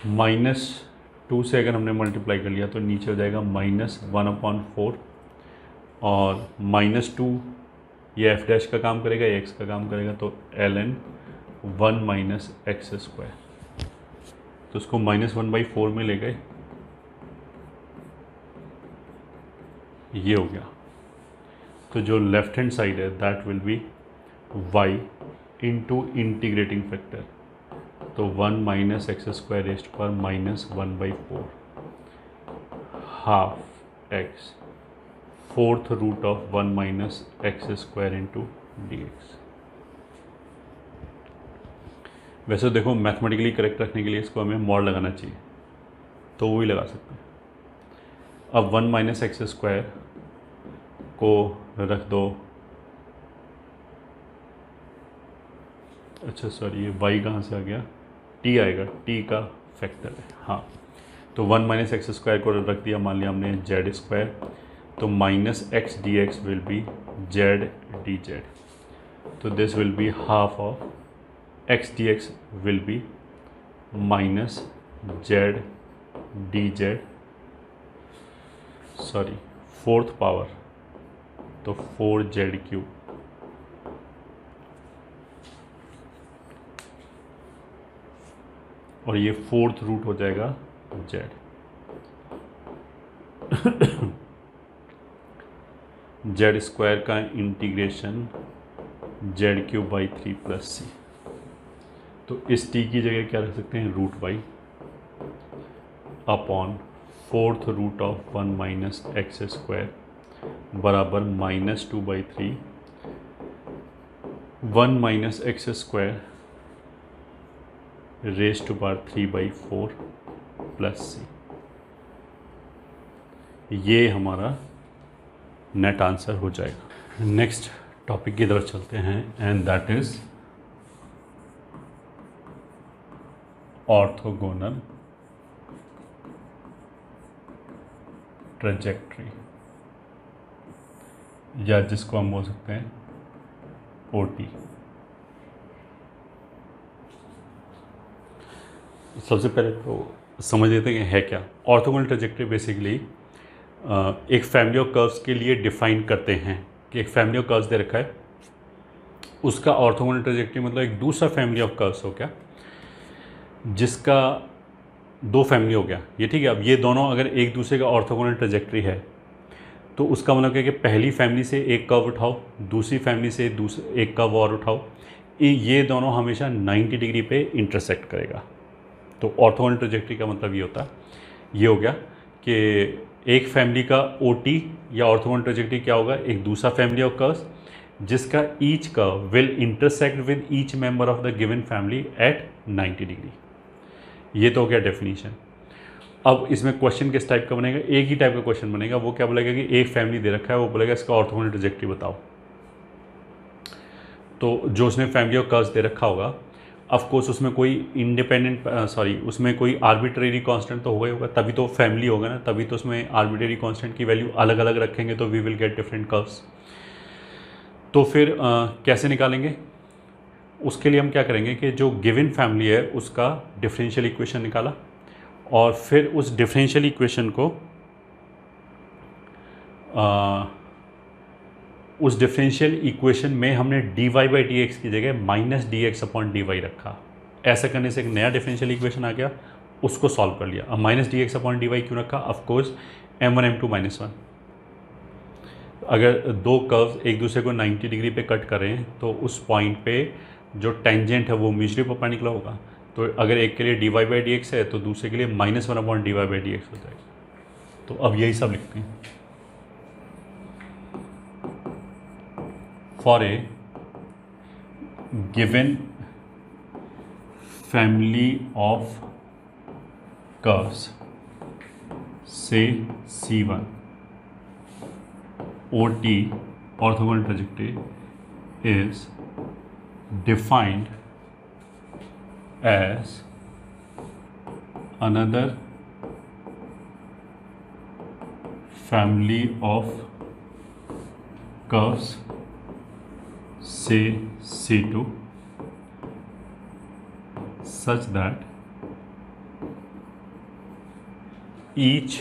A: -2 से अगर हमने मल्टीप्लाई कर लिया तो नीचे हो जाएगा -1/4, और -2 ये एफ डैश का काम करेगा, ये एक्स का काम करेगा, तो ln 1 माइनस x², तो उसको -1/4 में ले गए, ये हो गया। तो जो लेफ्ट हैंड साइड है that will be y into integrating factor, तो 1 माइनस x² रेस्ट पर -1/4 half x 4th root of 1 minus x² into dx। वैसे देखो मैथमेटिकली करेक्ट रखने के लिए इसको हमें मॉड लगाना चाहिए, तो वो ही लगा सकते हैं। अब 1 माइनस x² को रख दो, अच्छा सॉरी ये y कहाँ से आ गया, t आएगा, t का फैक्टर है, हाँ। तो 1 माइनस x² को रख दिया, मान लिया हमने z², तो minus x dx will B z dz, तो this will be half of x dx will B minus z dz, sorry 4th power तो 4z³ और ये 4th रूट हो जाएगा z। z² का इंटीग्रेशन z³/3 + c। तो इस t की जगह क्या रख सकते हैं, √y upon 4th root of 1 - x² बराबर -2/3 1 - x² raise to power 3/4 + c। ये हमारा नेट आंसर हो जाएगा। नेक्स्ट टॉपिक की तरफ चलते हैं and that is orthogonal trajectory, या जिसको हम बोल सकते हैं OT। सबसे पहले तो समझ लेते हैं कि है क्या ऑर्थोगोनल ट्रेजेक्ट्री। बेसिकली एक फैमिली ऑफ कर्व्स के लिए डिफाइन करते हैं कि एक फैमिली ऑफ कर्व्स दे रखा है, उसका ऑर्थोगोनल ट्रेजेक्ट्री मतलब एक दूसरा फैमिली ऑफ कर्व्स हो गया जिसका दो फैमिली हो गया ये, ठीक है। अब ये दोनों अगर एक दूसरे का ऑर्थोगोनल ट्रेजेक्ट्री है तो उसका मतलब क्या है कि पहली फैमिली से एक कर्व उठाओ, दूसरी फैमिली से एक कर्व और उठाओ, ये दोनों हमेशा 90 डिग्री पे इंटरसेक्ट करेगा। तो ऑर्थोगोनल ट्रेजेक्ट्री का मतलब ये होता है, ये हो गया कि एक फैमिली का OT या ऑर्थोगोनल ट्रेजेक्ट्री क्या होगा, एक दूसरा फैमिली ऑफ कर्व्स जिसका each curve will intersect with each member of the given family at 90 degree. ये तो हो गया डेफिनेशन। अब इसमें क्वेश्चन किस टाइप का बनेगा, एक ही टाइप का क्वेश्चन बनेगा। वो क्या बोलेगा कि एक फैमिली दे रखा है, वो बोलेगा इसका ऑर्थोगोनल ट्रेजेक्ट्री बताओ। तो जो उसने फैमिली ऑफ कर्व्स दे रखा होगा, ऑफ कोर्स उसमें कोई इंडिपेंडेंट उसमें कोई आर्बिट्रेरी कांस्टेंट तो होगा ही होगा, तभी तो फैमिली होगा ना, तभी तो उसमें आर्बिट्रेरी कांस्टेंट की वैल्यू अलग अलग रखेंगे तो we will get different curves. तो फिर कैसे निकालेंगे, उसके लिए हम क्या करेंगे कि जो गिवन फैमिली है उसका डिफरेंशियल इक्वेशन निकाला और फिर उस डिफरेंशियल इक्वेशन को उस डिफरेंशियल इक्वेशन में हमने dy/dx की जगह -dx/dy रखा। ऐसा करने से एक नया डिफरेंशियल इक्वेशन आ गया, उसको सॉल्व कर लिया। अब -dx/dy क्यों रखा, ऑफकोर्स m1 m2 -1। अगर दो कर्व्स एक दूसरे को 90 डिग्री पे कट कर रहे हैं तो उस पॉइंट पे जो टेंजेंट है वो म्यूचुअली परपेंडिकुलर होगा। तो अगर एक के लिए dy/dx है तो दूसरे के लिए -1/dy/dx हो जाएगा। तो अब यही सब लिखते हैं। For a given family of curves से C1 OT orthogonal trajectory is defined as another family of curves say C2 such that each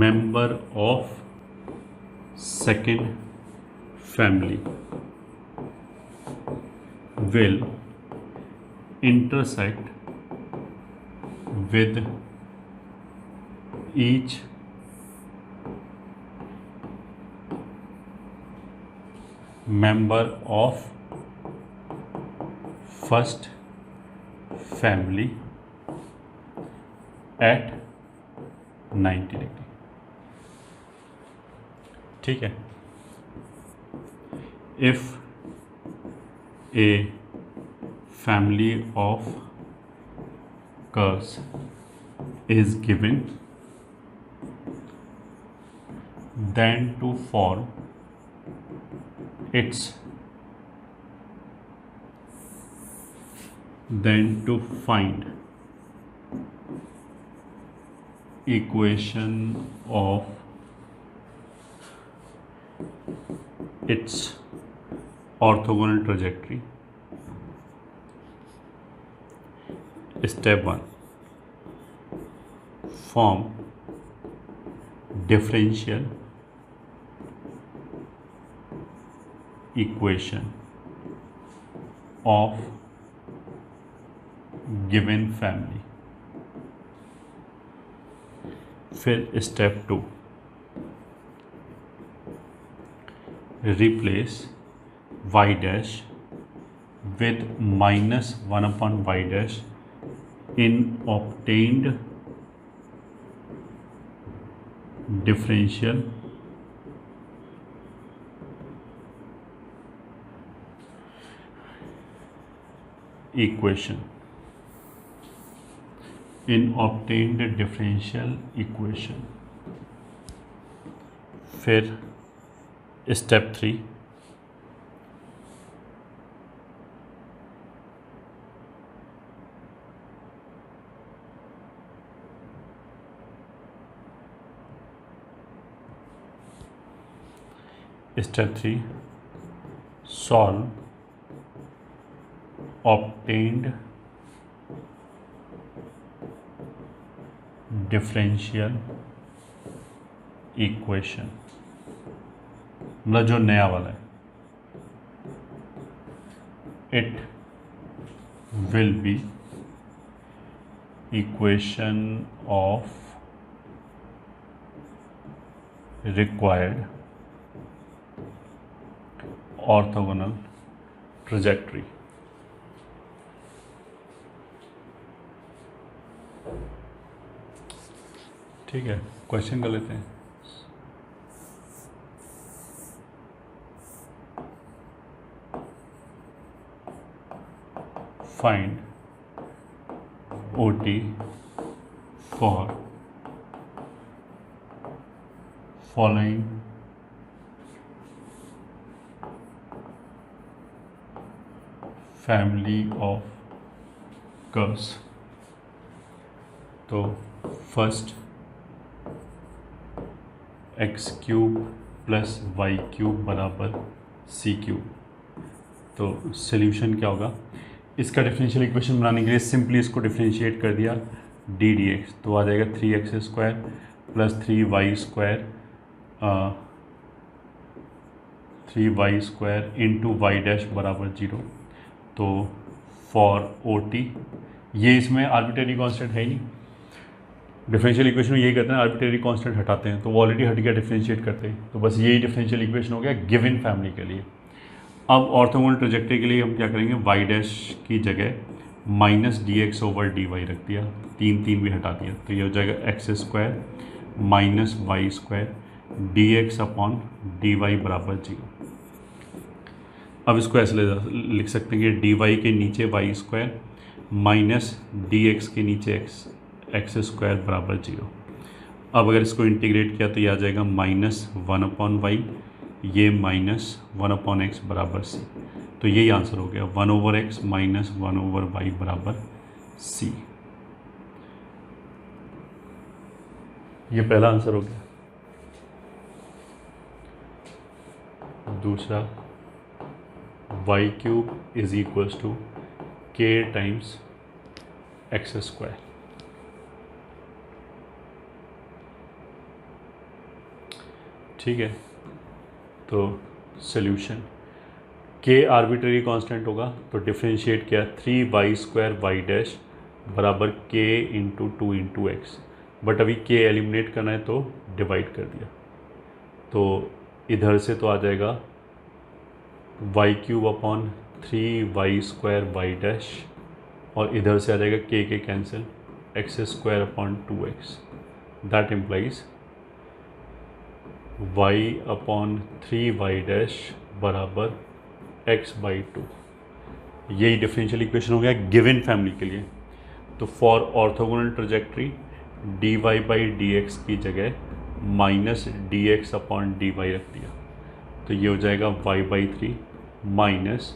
A: member of second family will intersect with each member of first family at 90 degree. ठीक है। If a family of curves is given then to form its then to find equation of its orthogonal trajectory. Step 1, form differential equation of given family. फिर step 2, replace y dash with -1/y dash in obtained differential equation फिर step 3, solve obtained differential equation, मतलब जो नया वाला है, it will be equation of required orthogonal trajectory. ठीक है, क्वेश्चन कर लेते हैं। Find OT for following family of curves. तो फर्स्ट x³ + y³ बराबर c³। तो सॉल्यूशन क्या होगा? इसका डिफरेंशियल इक्वेशन बनाने के लिए सिंपली इसको डिफरेंशिएट कर दिया d dx, तो आ जाएगा 3x² + 3y² into y dash बराबर 0। तो फॉर OT, ये इसमें आर्बिट्रेरी कांस्टेंट है ही नहीं, डिफरेंशियल इक्वेशन में यही करते हैं, आर्बिट्रेरी कांस्टेंट हटाते हैं, तो वो ऑलरेडी हट गया, डिफरेंशिएट करते हैं, तो बस यही डिफरेंशियल इक्वेशन हो गया गिवन फैमिली के लिए। अब ऑर्थोगोनल ट्रैजेक्टरी के लिए हम क्या करेंगे, y डैश की जगह -dx/dy रख दिया, 3 भी हटा दिया, तो ये हो जाएगा x² - y² dx/dy बराबर 0। अब इसको ऐसे लिख सकते हैं कि dy के नीचे y² माइनस dx के नीचे x² बराबर 0। अब अगर इसको इंटीग्रेट किया तो ये आ जाएगा -1/y, ये -1/x बराबर c। तो यही आंसर हो गया, 1/x - 1/y बराबर c। ये पहला आंसर हो गया। दूसरा, y³ = k × x²। ठीक है, तो सॉल्यूशन k आर्बिट्रेरी कांस्टेंट होगा, तो डिफरेंशिएट किया 3y² y डैश बराबर k × 2 × x, बट अभी k एलिमिनेट करना है तो डिवाइड कर दिया, तो इधर से तो आ जाएगा y³ / 3y² y डैश, और इधर से आ जाएगा k के cancel x² / 2x, that implies y/3 y dash बराबर x/2। यही डिफरेंशियल इक्वेशन हो गया गिवन फैमिली के लिए। तो फॉर ऑर्थोगोनल ट्रैजेक्टरी dy/dx की जगह -dx/dy रख दिया, तो ये हो जाएगा y/3 माइनस,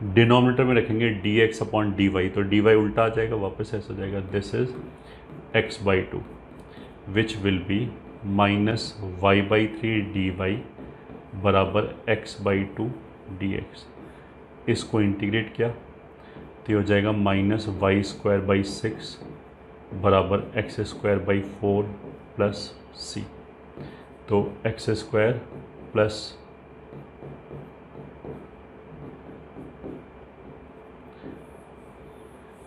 A: डिनोमिनेटर में रखेंगे dx/dy, तो dy उल्टा आ जाएगा, वापस ऐसा हो जाएगा, this is x/2 which will be -y/3 dy बराबर x/2 dx। इसको इंटीग्रेट किया तो ये हो जाएगा -y² / 6 बराबर x² / 4 प्लस सी। तो एक्स स्क्वायर प्लस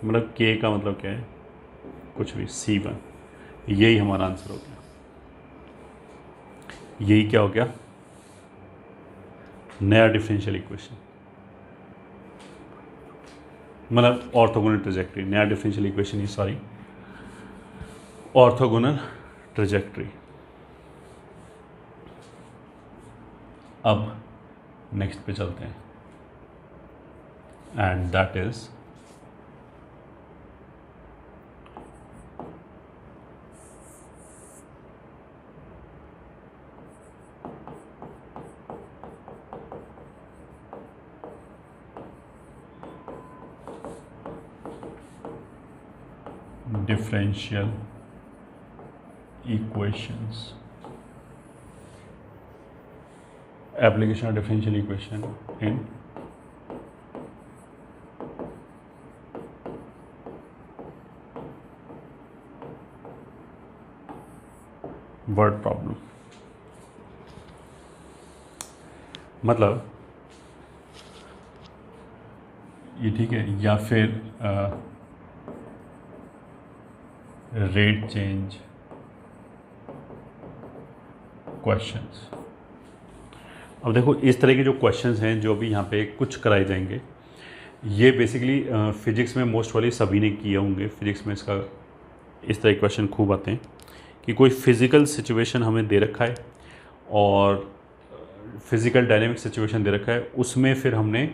A: मतलब के का मतलब क्या है, कुछ भी, C1, यही हमारा आंसर हो गया। यही क्या हो गया, नया डिफरेंशियल इक्वेशन, मतलब ऑर्थोगोनल ट्रेजेक्ट्री, नया डिफरेंशियल इक्वेशन ही, सॉरी, ऑर्थोगोनल ट्रेजेक्ट्री। अब नेक्स्ट पे चलते हैं, and that is differential equations, application of differential equation in word problem। मतलब ये ठीक है, या फिर रेट चेंज क्वेश्चंस। अब देखो इस तरह के जो क्वेश्चंस हैं जो भी यहाँ पे कुछ कराए जाएंगे, ये बेसिकली फिजिक्स में मोस्ट वाली सभी ने किए होंगे। फिजिक्स में इसका इस तरह के क्वेश्चन खूब आते हैं कि कोई फिज़िकल सिचुएशन हमें दे रखा है और फिज़िकल डायनेमिक सिचुएशन दे रखा है, उसमें फिर हमने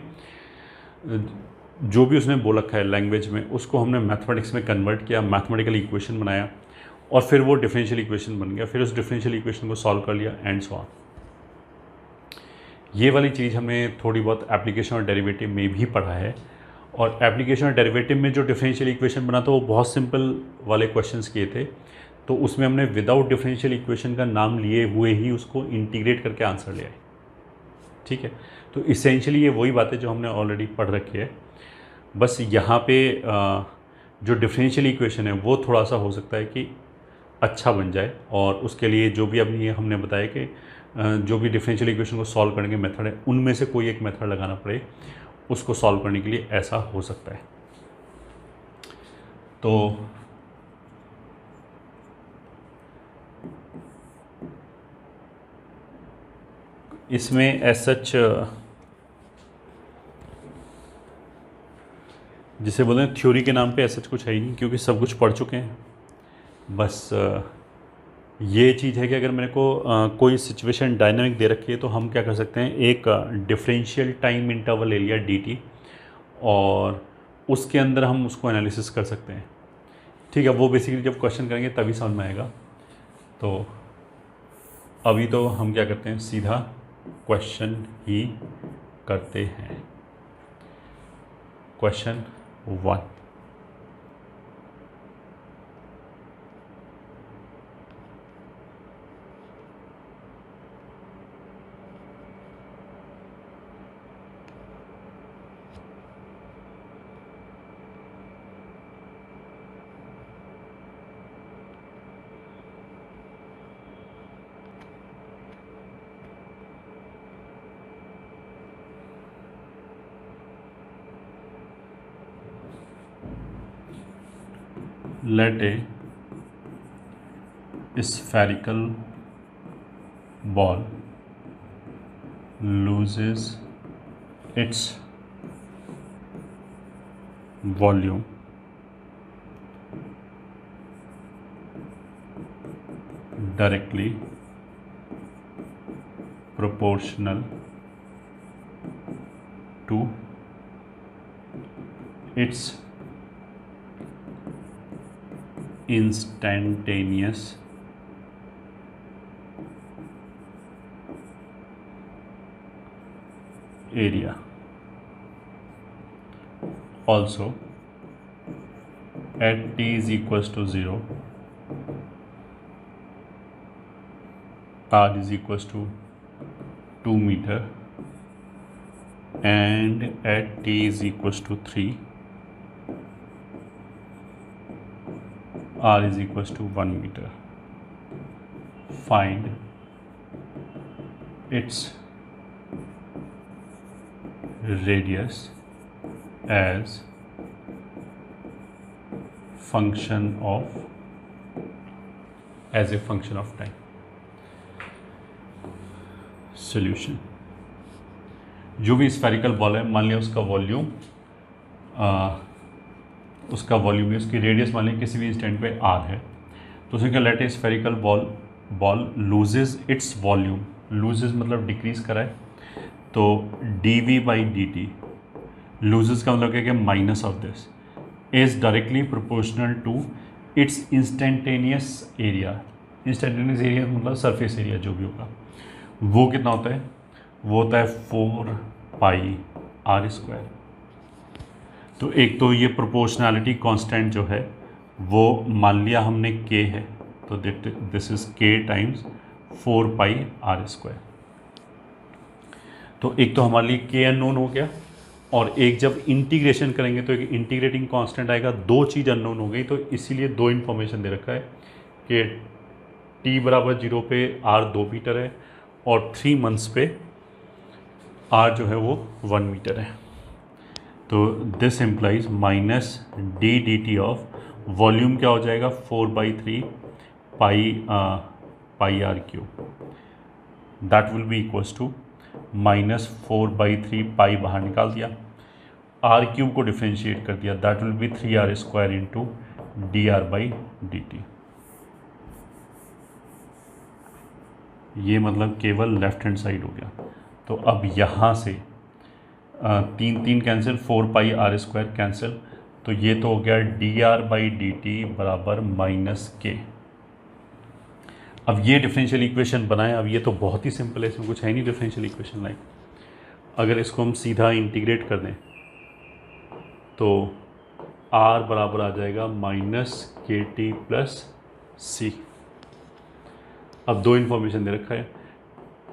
A: जो भी उसने बोल रखा है लैंग्वेज में, उसको हमने मैथमेटिक्स में कन्वर्ट किया, मैथमेटिकल इक्वेशन बनाया और फिर वो डिफरेंशियल इक्वेशन बन गया, फिर उस डिफरेंशियल इक्वेशन को सॉल्व कर लिया एंड सो ऑन। ये वाली चीज़ हमने थोड़ी बहुत एप्लीकेशन और डेरिवेटिव में भी पढ़ा है, और एप्लीकेशन और डेरिवेटिव में जो डिफरेंशियल इक्वेशन बना था वो बहुत सिंपल वाले क्वेश्चंस किए थे, तो उसमें हमने विदाउट डिफरेंशियल इक्वेशन का नाम लिए हुए ही उसको इंटीग्रेट करके आंसर ले आए। ठीक है, तो इसेंशियली ये वही बातें जो हमने ऑलरेडी पढ़ रखी है, बस यहाँ पे जो डिफरेंशियल इक्वेशन है वो थोड़ा सा हो सकता है कि अच्छा बन जाए, और उसके लिए जो भी अभी हमने बताया कि जो भी डिफरेंशियल इक्वेशन को सॉल्व करने के मेथड है उनमें से कोई एक मेथड लगाना पड़े उसको सॉल्व करने के लिए, ऐसा हो सकता है। तो इसमें एज सच जिसे बोलते हैं थ्योरी के नाम पे ऐसा कुछ है ही नहीं, क्योंकि सब कुछ पढ़ चुके हैं। बस ये चीज़ है कि अगर मेरे को कोई सिचुएशन डायनामिक दे रखी है तो हम क्या कर सकते हैं, एक डिफरेंशियल टाइम इंटरवल ले लिया dt, और उसके अंदर हम उसको एनालिसिस कर सकते हैं। ठीक है, वो बेसिकली जब क्वेश्चन करेंगे तभी समझ में आएगा। तो अभी तो हम क्या करते हैं, सीधा क्वेश्चन ही करते हैं। Question 1, let a spherical ball loses its volume directly proportional to its instantaneous area. Also, at t is equals to 0, r is equals to 2 meter, and at t is equals to 3, r is equals to 1 meter. find its radius as function of time. Solution, जो भी स्फेरिकल बॉल है, मान लिया उसका वॉल्यूम उसकी रेडियस मान लिया किसी भी इंस्टेंट पे r है, तो उसने क्या let a spherical ball loses its volume, loses मतलब डिक्रीज कराए, तो dv/dt लूजेज का मतलब क्या कि minus of this is directly proportional to its instantaneous area. Instantaneous area मतलब सरफेस एरिया जो भी होगा, वो कितना होता है, वो होता है 4πr²। तो एक तो ये प्रोपोर्शनैलिटी कांस्टेंट जो है वो मान लिया हमने k है, तो this is k times 4πr²। तो एक तो हमारे लिए k अननोन हो गया, और एक जब इंटीग्रेशन करेंगे तो एक इंटीग्रेटिंग कांस्टेंट आएगा, दो चीज़ अननोन हो गई, तो इसीलिए दो इन्फॉर्मेशन दे रखा है कि t = 0 पे r 2 मीटर है और 3 मंथ्स पे r जो है वो 1 मीटर है। तो this implies -d/dt of volume क्या हो जाएगा 4/3 πr³, that will be equals to -4/3 pi बाहर निकाल दिया, r³ को डिफ्रेंशिएट कर दिया, that will B 3r² into dr/dt। ये मतलब केवल लेफ्ट हैंड साइड हो गया। तो अब यहाँ से 3 कैंसिल, 4πr² कैंसिल, तो ये तो हो गया dr/dt बराबर -k। अब ये डिफरेंशियल इक्वेशन बनाएं, अब ये तो बहुत ही सिंपल है, इसमें कुछ है नहीं डिफरेंशियल इक्वेशन लाइक। अगर इसको हम सीधा इंटीग्रेट कर दें तो r बराबर आ जाएगा -kt + c। अब दो इन्फॉर्मेशन दे रखा है,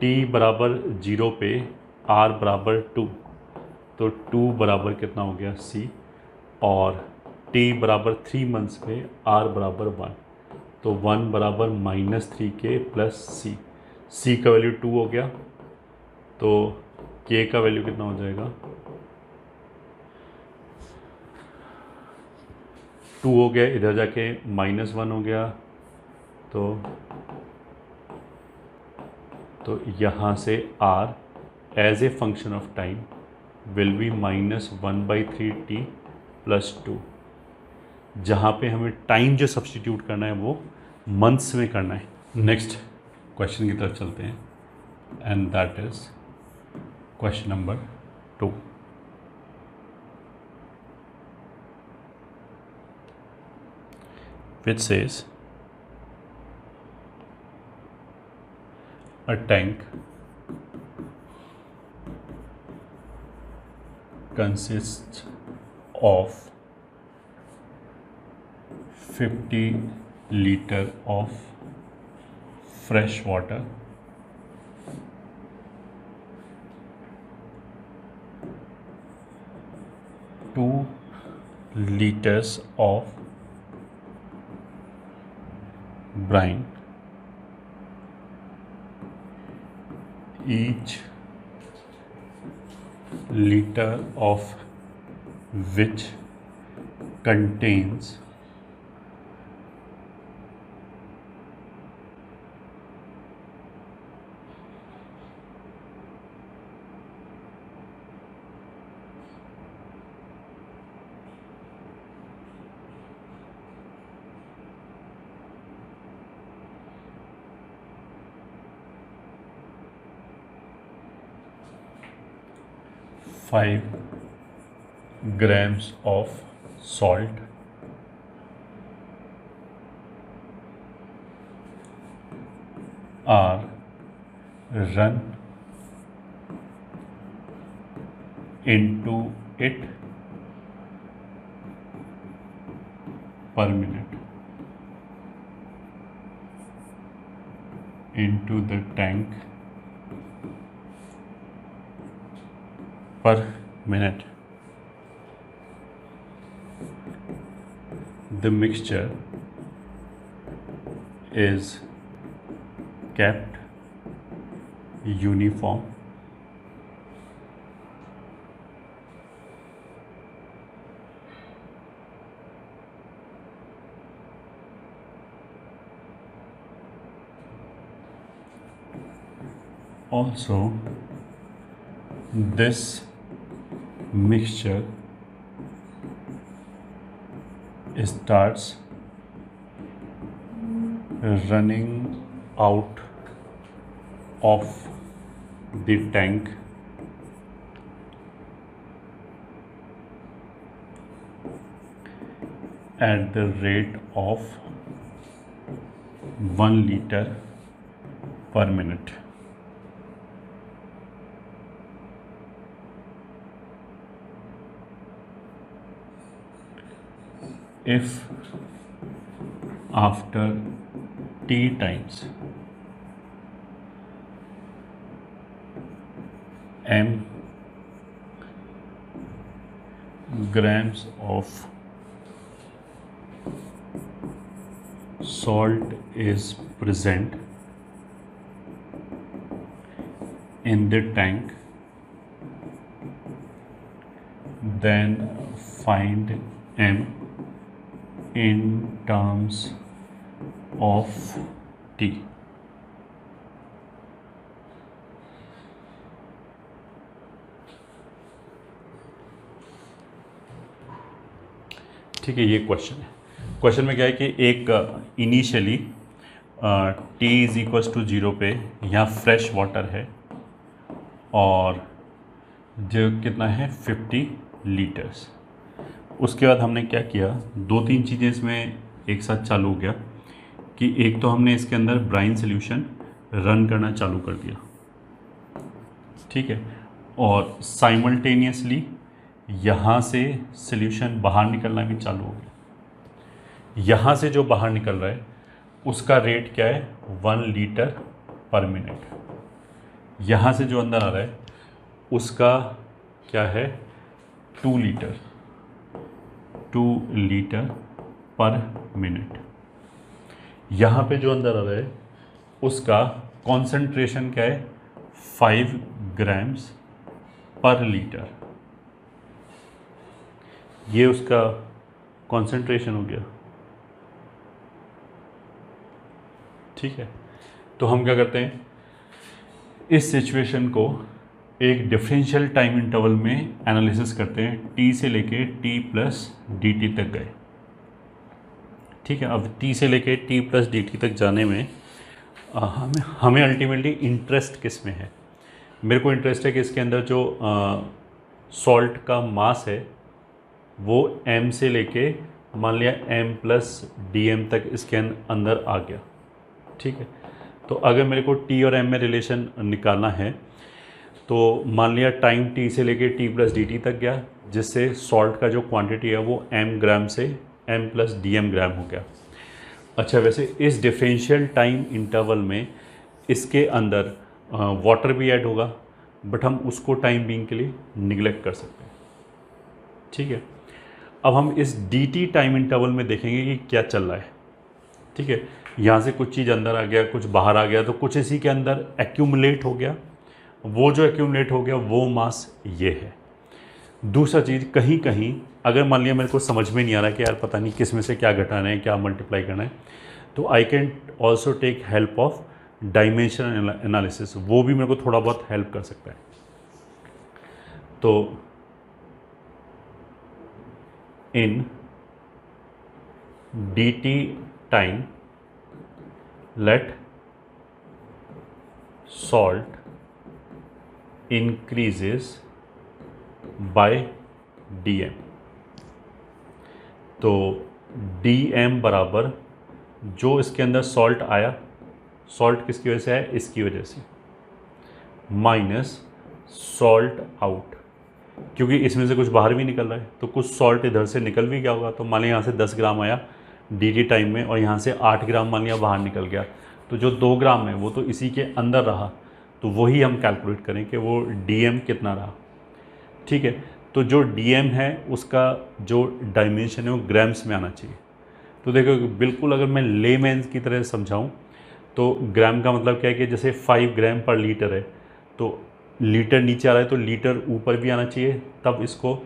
A: t = 0 पे r = 2, तो 2 बराबर कितना हो गया c, और t = 3 मंथ्स पे r = 1, तो 1 बराबर -3k + c। c का वैल्यू 2 हो गया, तो k का वैल्यू कितना हो जाएगा 2 हो गया, इधर जाके -1 हो गया, तो यहाँ से r as a function of time will be -1/3t + 2। जहाँ पे हमें टाइम जो सब्सटीट्यूट करना है वो मंथ्स में करना है। नेक्स्ट क्वेश्चन की तरफ चलते हैं, and that is question number 2। which says a tank consists of 50 liter of fresh water, 2 liters of brine, each liter of which contains 5 grams of salt, are run into it per minute into the tank per minute. The mixture is kept uniform. Also, this mixture starts running out of the tank at the rate of 1 liter per minute. If after t times m grams of salt is present in the tank, then find m in terms of t. ठीक है, ये क्वेश्चन है। क्वेश्चन में क्या है कि एक initially t is equals to 0 पे यहाँ फ्रेश वाटर है और जो कितना है 50 लीटर्स। उसके बाद हमने क्या किया, 2-3 चीज़ें इसमें एक साथ चालू हो गया कि एक तो हमने इसके अंदर ब्राइन सोल्यूशन रन करना चालू कर दिया, ठीक है, और साइमल्टेनियसली यहाँ से सोल्यूशन बाहर निकलना भी चालू हो गया। यहाँ से जो बाहर निकल रहा है उसका रेट क्या है 1 लीटर पर मिनट। यहाँ से जो अंदर आ रहा है उसका क्या है 2 लीटर पर मिनट। यहाँ पे जो अंदर आ रहा है उसका कॉन्सेंट्रेशन क्या है 5 ग्राम्स पर लीटर। ये उसका कॉन्सेंट्रेशन हो गया, ठीक है। तो हम क्या करते हैं, इस सिचुएशन को एक डिफरेंशियल टाइम इंटरवल में एनालिसिस करते हैं। t से लेके t प्लस dt तक गए, ठीक है। अब t से लेके t प्लस dt तक जाने में हमें अल्टीमेटली इंटरेस्ट किस में है। मेरे को इंटरेस्ट है कि इसके अंदर जो सॉल्ट का मास है वो m से लेके मान लिया m प्लस dm तक इसके अंदर आ गया, ठीक है। तो अगर मेरे को t और m में रिलेशन निकालना है तो मान लिया टाइम t से लेके t प्लस dt तक गया, जिससे सॉल्ट का जो क्वांटिटी है वो m ग्राम से m प्लस dm ग्राम हो गया। अच्छा, वैसे इस डिफरेंशियल टाइम इंटरवल में इसके अंदर वाटर भी ऐड होगा, बट हम उसको टाइम बीइंग के लिए निगलेक्ट कर सकते हैं, ठीक है। अब हम इस dt टाइम इंटरवल में देखेंगे कि क्या चल रहा है, ठीक है। यहाँ से कुछ चीज़ अंदर आ गया, कुछ बाहर आ गया, तो कुछ इसी के अंदर एक्यूमुलेट हो गया। वो जो एक्यूमुलेट हो गया वो मास ये है। दूसरा चीज़, कहीं कहीं अगर मान लिया मेरे को समझ में नहीं आ रहा कि यार पता नहीं किस में से क्या घटाना है, क्या मल्टीप्लाई करना है, तो I can also take help of dimension analysis. वो भी मेरे को थोड़ा बहुत हेल्प कर सकता है। तो इन dt time let salt increases by dm। तो dm बराबर जो इसके अंदर सॉल्ट आया, सॉल्ट किसकी वजह से आया, इसकी वजह से, माइनस सॉल्ट आउट, क्योंकि इसमें से कुछ बाहर भी निकल रहा है तो कुछ सॉल्ट इधर से निकल भी गया होगा। तो मान लिया यहाँ से 10 ग्राम आया dt टाइम में और यहाँ से 8 ग्राम मान लिया बाहर निकल गया, तो जो 2 ग्राम है वो तो इसी के अंदर रहा, तो वही हम कैलकुलेट करें कि वो dm कितना रहा, ठीक है। तो जो dm है उसका जो डायमेंशन है वो ग्राम्स में आना चाहिए। तो देखो बिल्कुल अगर मैं लेमैन की तरह समझाऊँ तो ग्राम का मतलब क्या है कि जैसे 5 ग्राम पर लीटर है, तो लीटर नीचे आ रहा है तो लीटर ऊपर भी आना चाहिए, तब इसको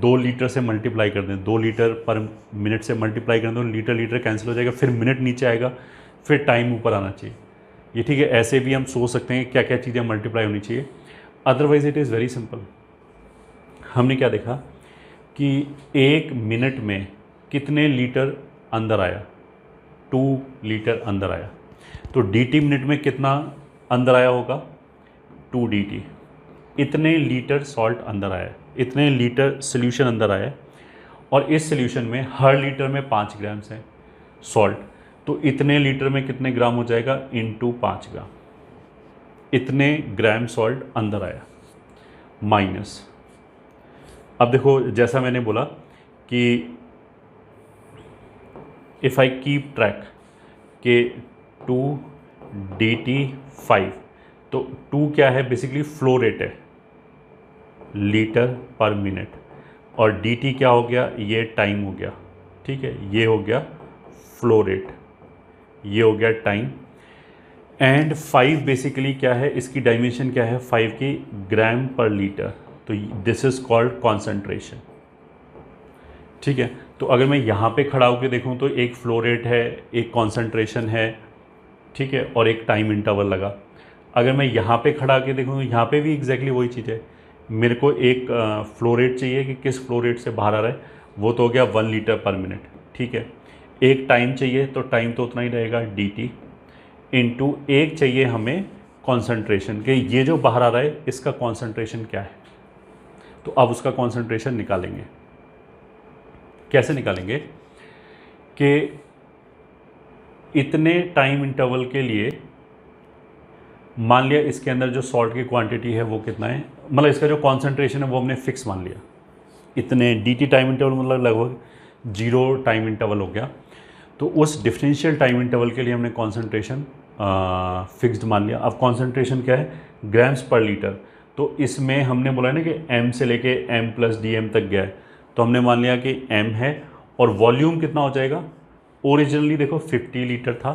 A: 2 लीटर से मल्टीप्लाई कर दें, 2 लीटर पर मिनट से मल्टीप्लाई कर दें तो लीटर लीटर कैंसिल हो जाएगा, फिर मिनट नीचे आएगा, फिर टाइम ऊपर आना चाहिए। ये ठीक है, ऐसे भी हम सोच सकते हैं क्या क्या चीज़ें मल्टीप्लाई होनी चाहिए। Otherwise it is very simple. हमने क्या देखा कि 1 मिनट में कितने लीटर अंदर आया, 2 लीटर अंदर आया, तो dt मिनट में कितना अंदर आया होगा, 2 dt। इतने लीटर सॉल्ट अंदर आया, इतने लीटर सोल्यूशन अंदर आया, और इस सोल्यूशन में हर लीटर में 5 ग्राम है सॉल्ट, तो इतने लीटर में कितने ग्राम हो जाएगा, इंटू 5 ग्राम, इतने ग्राम सॉल्ट अंदर आया, माइनस। अब देखो जैसा मैंने बोला कि इफ़ आई कीप ट्रैक के 2 dt 5, तो 2 क्या है, बेसिकली फ्लो रेट है, लीटर पर मिनट, और dt क्या हो गया, ये टाइम हो गया, ठीक है, ये हो गया फ्लो रेट, ये हो गया टाइम, एंड 5 बेसिकली क्या है, इसकी डायमेंशन क्या है, 5 की ग्राम पर लीटर, तो दिस इज़ कॉल्ड कॉन्सेंट्रेशन। ठीक है, तो अगर मैं यहाँ पे खड़ा होकर देखूँ तो एक फ्लो रेट है, एक कॉन्सेंट्रेशन है, ठीक है, और एक टाइम इंटरवल लगा। अगर मैं यहाँ पे खड़ा होकर देखूँ तो यहाँ पे भी एग्जैक्टली वही चीज़ है, मेरे को एक फ्लो रेट चाहिए कि किस फ्लो रेट से बाहर आ रहा है, वो तो हो गया 1 लीटर पर मिनट, ठीक है। एक टाइम चाहिए, तो टाइम तो उतना ही रहेगा dt, इंटू एक चाहिए हमें कॉन्सेंट्रेशन के, ये जो बाहर आ रहा है इसका कॉन्सेंट्रेशन क्या है, तो अब उसका कॉन्सेंट्रेशन निकालेंगे। कैसे निकालेंगे कि इतने टाइम इंटरवल के लिए मान लिया इसके अंदर जो सॉल्ट की क्वांटिटी है वो कितना है, मतलब इसका जो कॉन्सेंट्रेशन है वो हमने फिक्स मान लिया, इतने dt टाइम इंटरवल, मतलब लगभग 0 टाइम इंटरवल हो गया, तो उस डिफरेंशियल टाइम इंटरवल के लिए हमने कॉन्सेंट्रेशन फिक्स्ड मान लिया। अब कॉन्सेंट्रेशन क्या है, ग्राम्स पर लीटर, तो इसमें हमने बोला है ना कि m से लेके m + dm तक गया है, तो हमने मान लिया कि m है, और वॉल्यूम कितना हो जाएगा, ओरिजिनली देखो 50 लीटर था,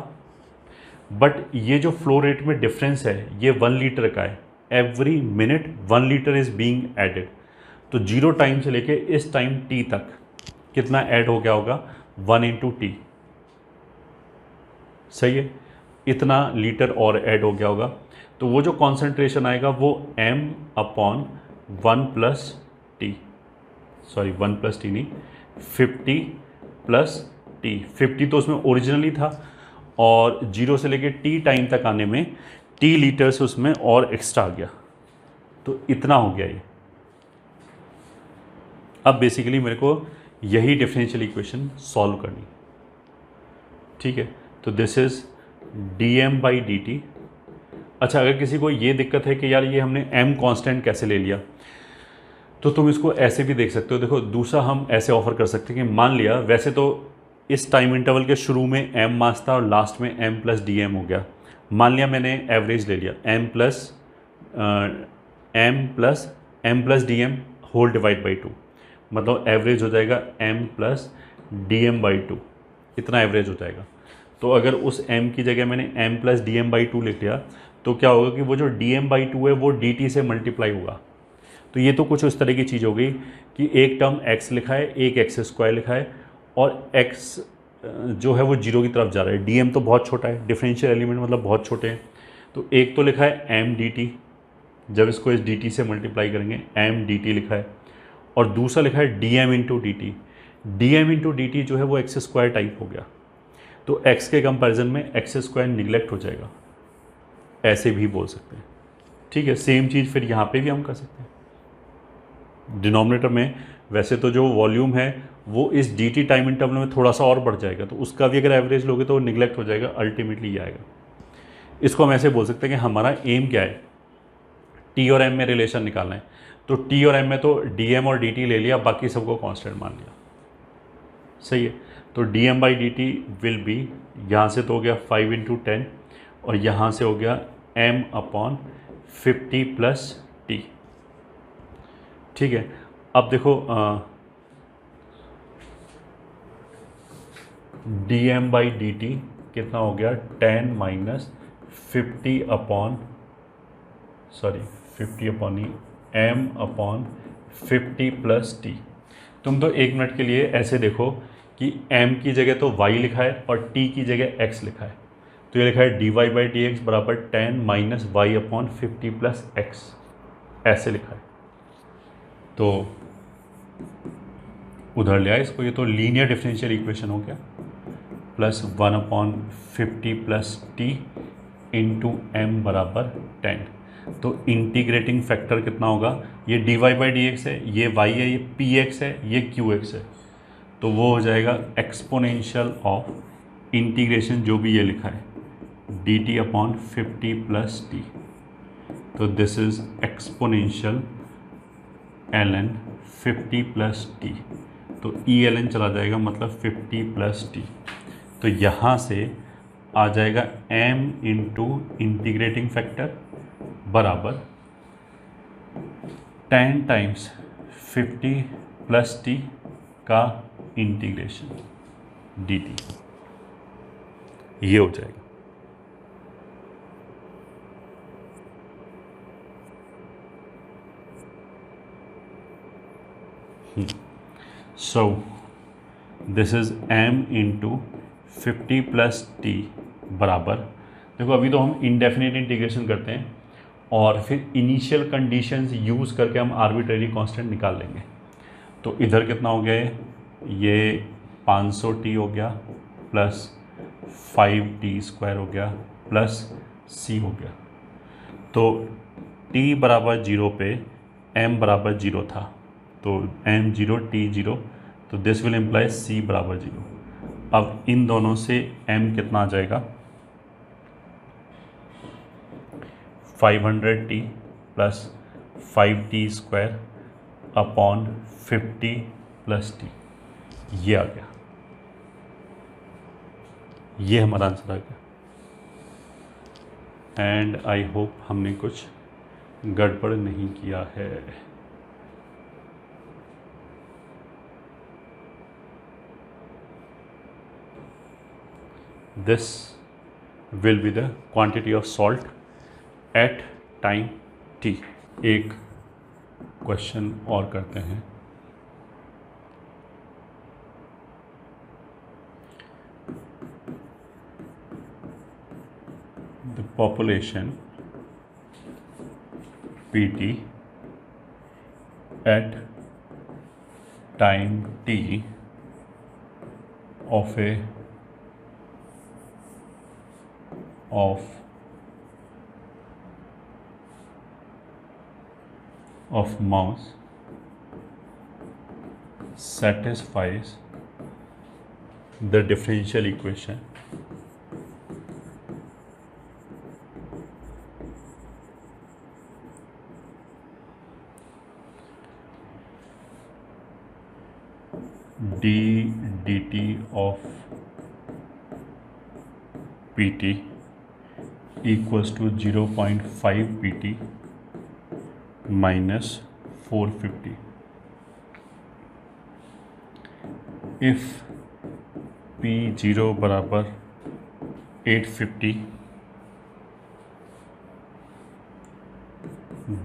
A: बट ये जो फ्लो रेट में डिफरेंस है ये 1 लीटर का है, every minute 1 litre is being added, तो 0 टाइम से लेके इस टाइम t तक कितना ऐड हो गया होगा, 1 × t, सही है, इतना लीटर और ऐड हो गया होगा, तो वो जो कॉन्सेंट्रेशन आएगा वो m/1 + t, सॉरी 1 + t नहीं, 50 + t, 50 तो उसमें ओरिजिनली था, और 0 से लेके t टाइम तक आने में t लीटर्स उसमें और एक्स्ट्रा आ गया, तो इतना हो गया ये। अब बेसिकली मेरे को यही डिफरेंशियल इक्वेशन सॉल्व करनी, ठीक है, तो दिस इज dm/dt। अच्छा, अगर किसी को ये दिक्कत है कि यार ये हमने m कांस्टेंट कैसे ले लिया, तो तुम इसको ऐसे भी देख सकते हो। देखो दूसरा हम ऐसे ऑफर कर सकते हैं कि मान लिया वैसे तो इस टाइम इंटरवल के शुरू में m मास था और लास्ट में m + dm हो गया, मान लिया मैंने एवरेज ले लिया m + dm whole divide by 2, मतलब एवरेज हो जाएगा m + dm/2, इतना एवरेज हो जाएगा। तो अगर उस m की जगह मैंने m + dm/2 लिख लिया, तो क्या होगा कि वो जो dm/2 है वो dt से मल्टीप्लाई होगा। तो ये तो कुछ उस तरह की चीज़ हो गई कि एक टर्म x लिखा है, एक x² लिखा है, और x जो है वो 0 की तरफ जा रहा है, dm तो बहुत छोटा है, डिफरेंशियल एलिमेंट मतलब बहुत छोटे हैं, तो एक तो लिखा है m dt, जब इसको इस dt से मल्टीप्लाई करेंगे m dt लिखा है, और दूसरा लिखा है dm × dt, dm × dt जो है वो x² टाइप हो गया, तो x के कंपैरिजन में x² निगलेक्ट हो जाएगा, ऐसे भी बोल सकते हैं, ठीक है। सेम चीज़ फिर यहाँ पे भी हम कर सकते हैं, डिनोमिनेटर में वैसे तो जो वॉल्यूम है वो इस dt टाइम इंटरवल में थोड़ा सा और बढ़ जाएगा, तो उसका भी अगर एवरेज लोगे तो वो निगलेक्ट हो जाएगा, अल्टीमेटली ये आएगा। इसको हम ऐसे बोल सकते हैं कि हमारा एम क्या है, t और m में रिलेशन निकालना है, तो t और m में तो dm और dt ले लिया, बाकी सबको कांस्टेंट मान लिया, सही है। तो dm/dt विल बी, यहाँ से तो हो गया 5 × 10, और यहाँ से हो गया m/50 + t, ठीक है। अब देखो dm/dt कितना हो गया 10 माइनस 50 अपॉन 50 प्लस टी। तुम तो 1 मिनट के लिए ऐसे देखो कि m की जगह तो y लिखा है और t की जगह x लिखा है, तो ये लिखा है dy/dx बराबर 10 minus y upon 50 plus x, ऐसे लिखा है। तो उधर ले आए इसको, ये तो लीनियर डिफरेंशियल इक्वेशन हो गया, plus 1/50 plus t into m बराबर 10। तो इंटीग्रेटिंग फैक्टर कितना होगा, ये dy/dx है, ये y है, ये px है, ये qx है, तो वो हो जाएगा एक्सपोनेंशियल ऑफ इंटीग्रेशन जो भी ये लिखा है dt अपॉन 50 प्लस टी। तो this is exponential ln 50 plus T, तो ln चला जाएगा, मतलब 50 प्लस टी। तो यहाँ से आ जाएगा m इंटू इंटीग्रेटिंग फैक्टर बराबर 10 टाइम्स 50 प्लस टी का इंटीग्रेशन dt, ये हो जाएगा। So this is m into 50 plus T बराबर, देखो अभी तो हम इनडेफिनेट इंटीग्रेशन करते हैं और फिर इनिशियल कंडीशंस यूज़ करके हम आर्बिट्रेरी कांस्टेंट निकाल लेंगे। तो इधर कितना हो गया, ये 500t हो गया प्लस 5t² हो गया प्लस c हो गया। तो t बराबर 0 पे m बराबर 0 था, तो m 0 t 0, तो दिस विल इम्प्लाई c बराबर 0। अब इन दोनों से m कितना आ जाएगा, 500t plus 5t² upon 50 plus T, ये आ गया, ये हमारा आंसर आ गया। एंड आई होप हमने कुछ गड़बड़ नहीं किया है। This will be the quantity of salt at time t। एक क्वेश्चन और करते हैं। The population pt at time t of mouse satisfies the differential equation d dt of pt equals to 0.5 pt minus 450 if p0 बराबर 850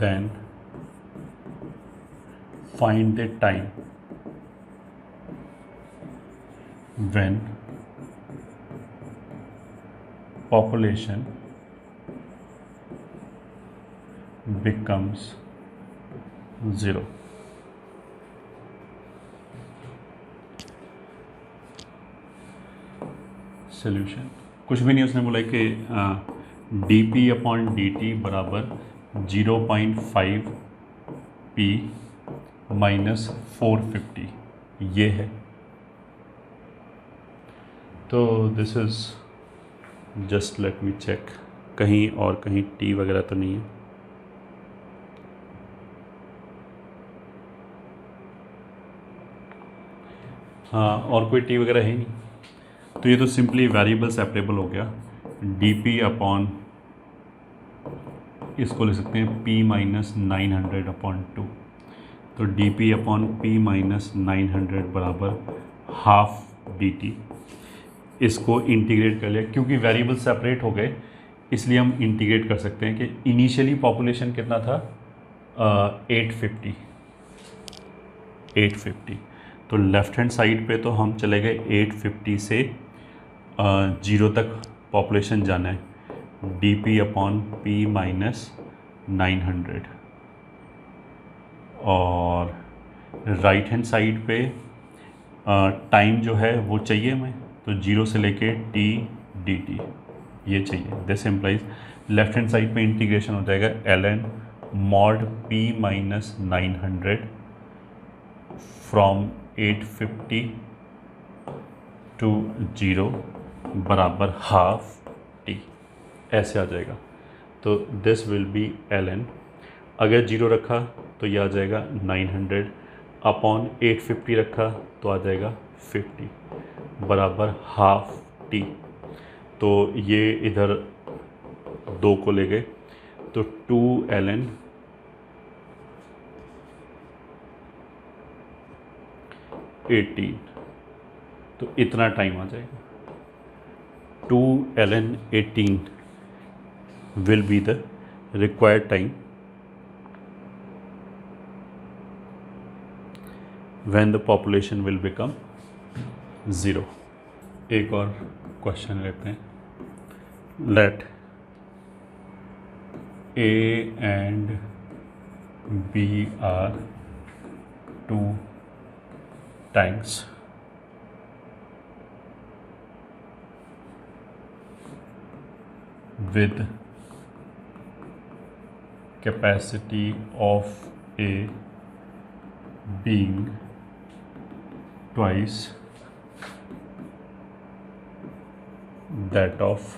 A: then find the time when population becomes 0। Solution कुछ भी नहीं, उसने बोला कि dp अपॉन dt बराबर 0.5 p माइनस 450, ये है। तो this is just let me check, कहीं और कहीं टी वगैरह तो नहीं है। हाँ, और कोई टी वगैरह है नहीं, तो ये तो सिंपली वेरिएबल सेपरेबल हो गया। dp अपॉन, इसको ले सकते हैं p माइनस 900 अपॉन 2, तो dp अपॉन p माइनस 900 बराबर हाफ dt। इसको इंटीग्रेट कर लिया, क्योंकि वेरिएबल सेपरेट हो गए इसलिए हम इंटीग्रेट कर सकते हैं कि इनिशियली पॉपुलेशन कितना था 850। तो लेफ़्ट हैंड साइड पे तो हम चले गए 850 से 0 तक पॉपुलेशन जाना है, dp/p माइनस 900। और राइट हैंड साइड पे टाइम जो है वो चाहिए हमें, तो 0 से लेके t dt ये चाहिए। This implies left hand side पे इंटीग्रेशन हो जाएगा ln mod p minus 900 from 850 to 0 बराबर हाफ t, ऐसे आ जाएगा। तो दिस विल बी ln, अगर 0 रखा तो ये आ जाएगा 900 अपॉन 850 रखा तो आ जाएगा 50 बराबर हाफ t। तो ये इधर 2 को ले गए तो 2 ln 18, तो इतना टाइम आ जाएगा। 2 ln 18 will be the required time when the population will become 0। एक और क्वेश्चन लेते हैं। Let A and B are 2 tanks with capacity of A being twice that of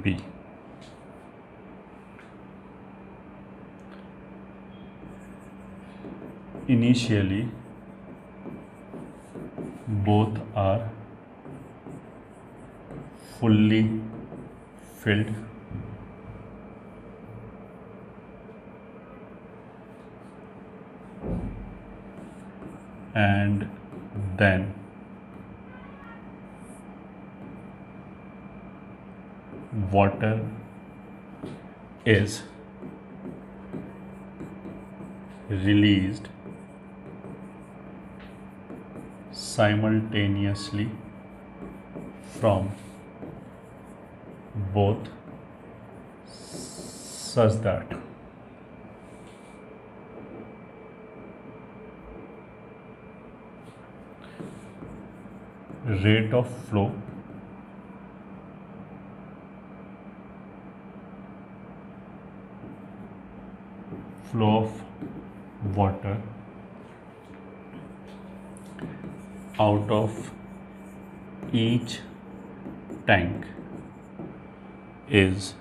A: B। Initially both are fully filled and then water is released simultaneously from both such that rate of flow of water out of each tank is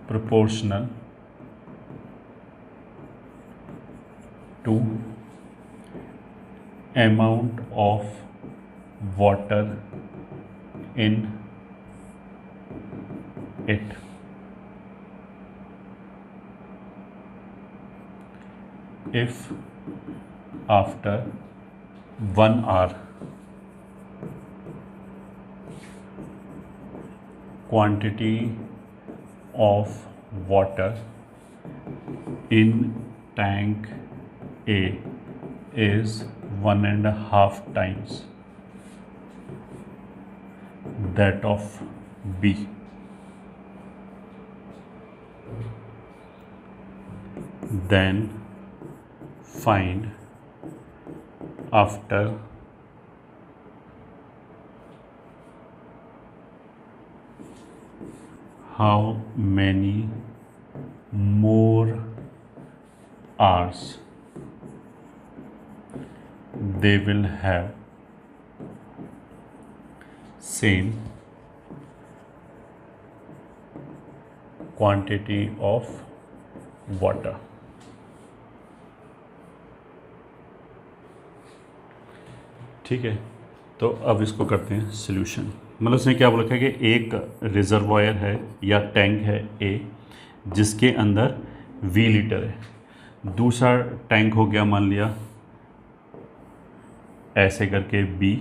A: proportional to amount of water in it। If after 1 hour quantity of water in tank A is 1.5 times that of B, then find after how many more hours they will have same quantity of water। ठीक है, तो अब इसको करते हैं सॉल्यूशन। मतलब उसने क्या बोला था कि एक रिजर्वायर है या टैंक है ए, जिसके अंदर V लीटर है। दूसरा टैंक हो गया मान लिया ऐसे करके B,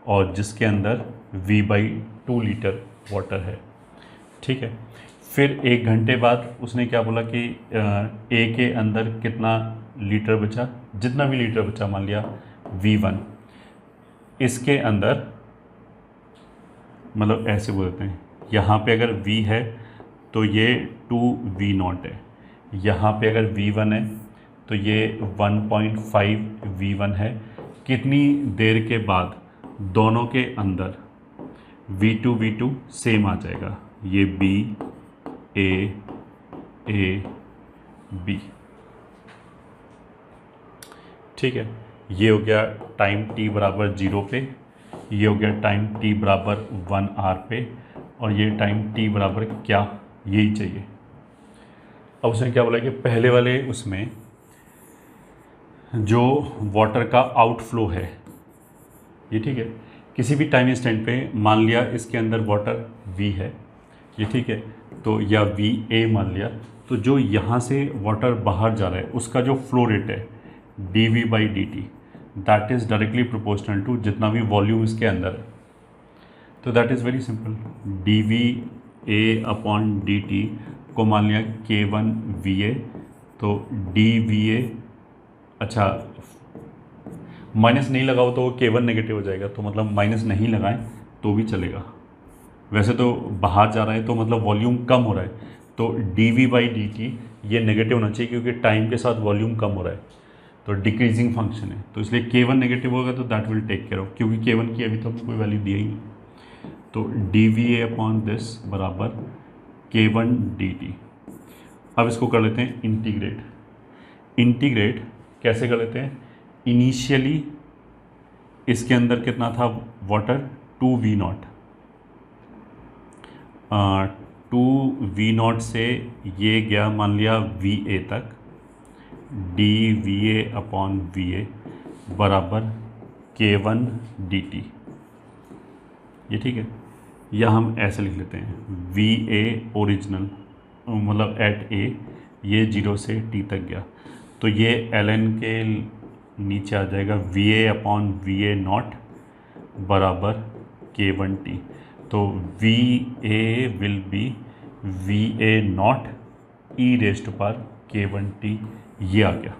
A: और जिसके अंदर V/2 लीटर वाटर है। ठीक है। फिर 1 घंटे बाद उसने क्या बोला कि ए के अंदर कितना लीटर बचा, जितना भी लीटर बचा मान लिया V1, इसके अंदर मतलब ऐसे बोलते हैं, यहाँ पे अगर V है तो ये 2V0 है, यहाँ पे अगर V1 है तो ये 1.5 V1 है। कितनी देर के बाद दोनों के अंदर V2 सेम आ जाएगा, ये B A B। ठीक है, ये हो गया टाइम t बराबर 0 पे, ये हो गया टाइम t बराबर 1 आवर पे, और ये टाइम t बराबर क्या, यही चाहिए। अब उसने क्या बोला कि पहले वाले उसमें जो वाटर का आउटफ्लो है ये, ठीक है, किसी भी टाइम इंस्टेंट पे मान लिया इसके अंदर वाटर V है ये, ठीक है, तो या VA मान लिया, तो जो यहाँ से वाटर बाहर जा रहा है उसका जो फ्लो रेट है dV/dt, that is directly proportional to जितना भी वॉल्यूम इसके अंदर है। तो that is very simple, dVA/dt को मान लिया K1VA, तो dVA, अच्छा माइनस नहीं लगाओ तो K1 नेगेटिव हो जाएगा, तो मतलब माइनस नहीं लगाएं तो भी चलेगा। वैसे तो बाहर जा रहा है तो मतलब वॉल्यूम कम हो रहा है, तो dV/dt ये नेगेटिव होना चाहिए क्योंकि टाइम के साथ वॉल्यूम कम हो रहा है, तो डिक्रीजिंग फंक्शन है, तो इसलिए K1 नेगेटिव होगा तो that will take care of, क्योंकि K1 की अभी तो कोई वैल्यू दिया ही नहीं। तो dVA/this बराबर K1dt। अब इसको कर लेते हैं इंटीग्रेट। इंटीग्रेट कैसे कर लेते हैं, इनिशियली इसके अंदर कितना था वाटर 2V0, 2V0 से ये गया मान लिया VA तक, dVA/VA बराबर K1dt, ये ठीक है। या हम ऐसे लिख लेते हैं VA ओरिजिनल मतलब एट A, ये 0 से T तक गया, तो ये ln के नीचे आ जाएगा VA/VA0 बराबर K1T, तो VA will be VA0 e⁻K1T, ये आ गया।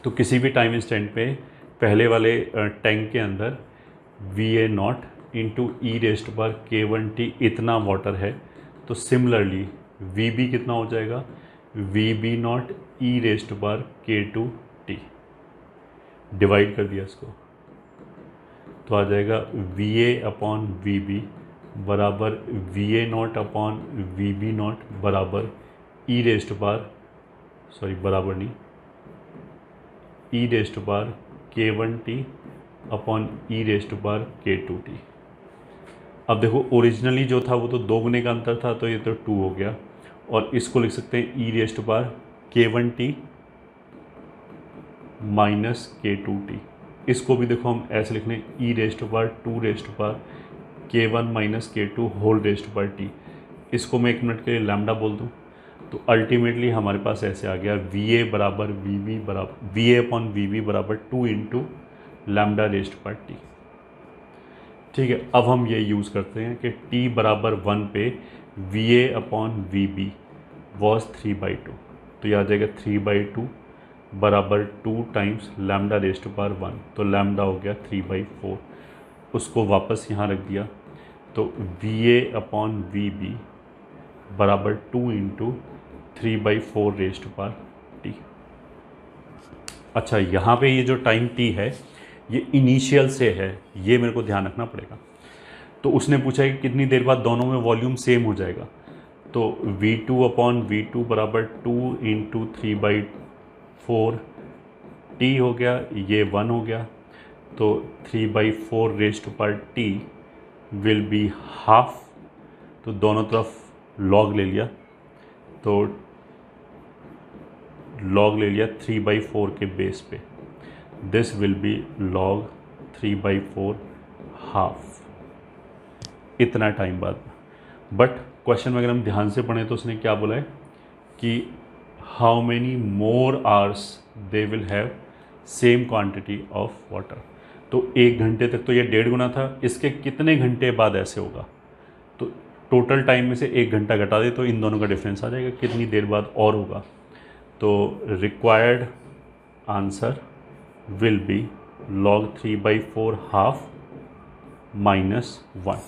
A: तो किसी भी टाइम इंस्टेंट पे पहले वाले टैंक के अंदर VA0 इंटू e⁻K1T इतना वाटर है, तो सिमिलरली VB कितना हो जाएगा, VB0 e⁻K2T, डिवाइड कर दिया इसको, तो आ जाएगा VA/VB बराबर VA0/VB0 बराबर बराबर नहीं e⁻K1T अपॉन e⁻K2T। अब देखो ओरिजिनली जो था वो तो 2 गुने का अंतर था, तो ये तो 2 हो गया, और इसको लिख सकते हैं e⁻K1T माइनस K2T। इसको भी देखो हम ऐसे लिखने e⁻2K1 minus K2 whole T। इसको मैं 1 मिनट के लिए लैम्डा बोल दूँ, तो अल्टीमेटली हमारे पास ऐसे आ गया VA/VB बराबर 2 इंटू लैम्डा T। ठीक है, अब हम ये यूज़ करते हैं कि t बराबर 1 पे VA/VB वॉज 3/2, तो ये आ जाएगा 3/2 बराबर 2 टाइम्स लैम्डा 1, तो लैम्डा हो गया 3/4, उसको वापस यहाँ रख दिया, तो VA/VB बराबर 2 इंटू 3/4 T। अच्छा, यहाँ पे ये जो टाइम T है ये इनिशियल से है, ये मेरे को ध्यान रखना पड़ेगा। तो उसने पूछा है कि कितनी देर बाद दोनों में वॉल्यूम सेम हो जाएगा, तो V2/V2 बराबर 2 इंटू 3/4 T हो गया, ये 1 हो गया, तो 3/4 T विल बी हाफ, तो दोनों तरफ लॉग ले लिया, तो लॉग ले लिया 3/4 के बेस पे, this will B log 3/4 half, इतना टाइम बाद। बट क्वेश्चन में अगर हम ध्यान से पढ़ें तो उसने क्या बोला है कि how many more hours they will have same quantity of water. तो 1 घंटे तक तो ये 1.5 गुना था, इसके कितने घंटे बाद ऐसे होगा। तो टोटल टाइम में से 1 घंटा घटा दे तो इन दोनों का डिफरेंस आ जाएगा, कितनी देर बाद और होगा। तो required answer will be log 3/4 half -1,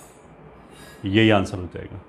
A: यही आंसर हो जाएगा।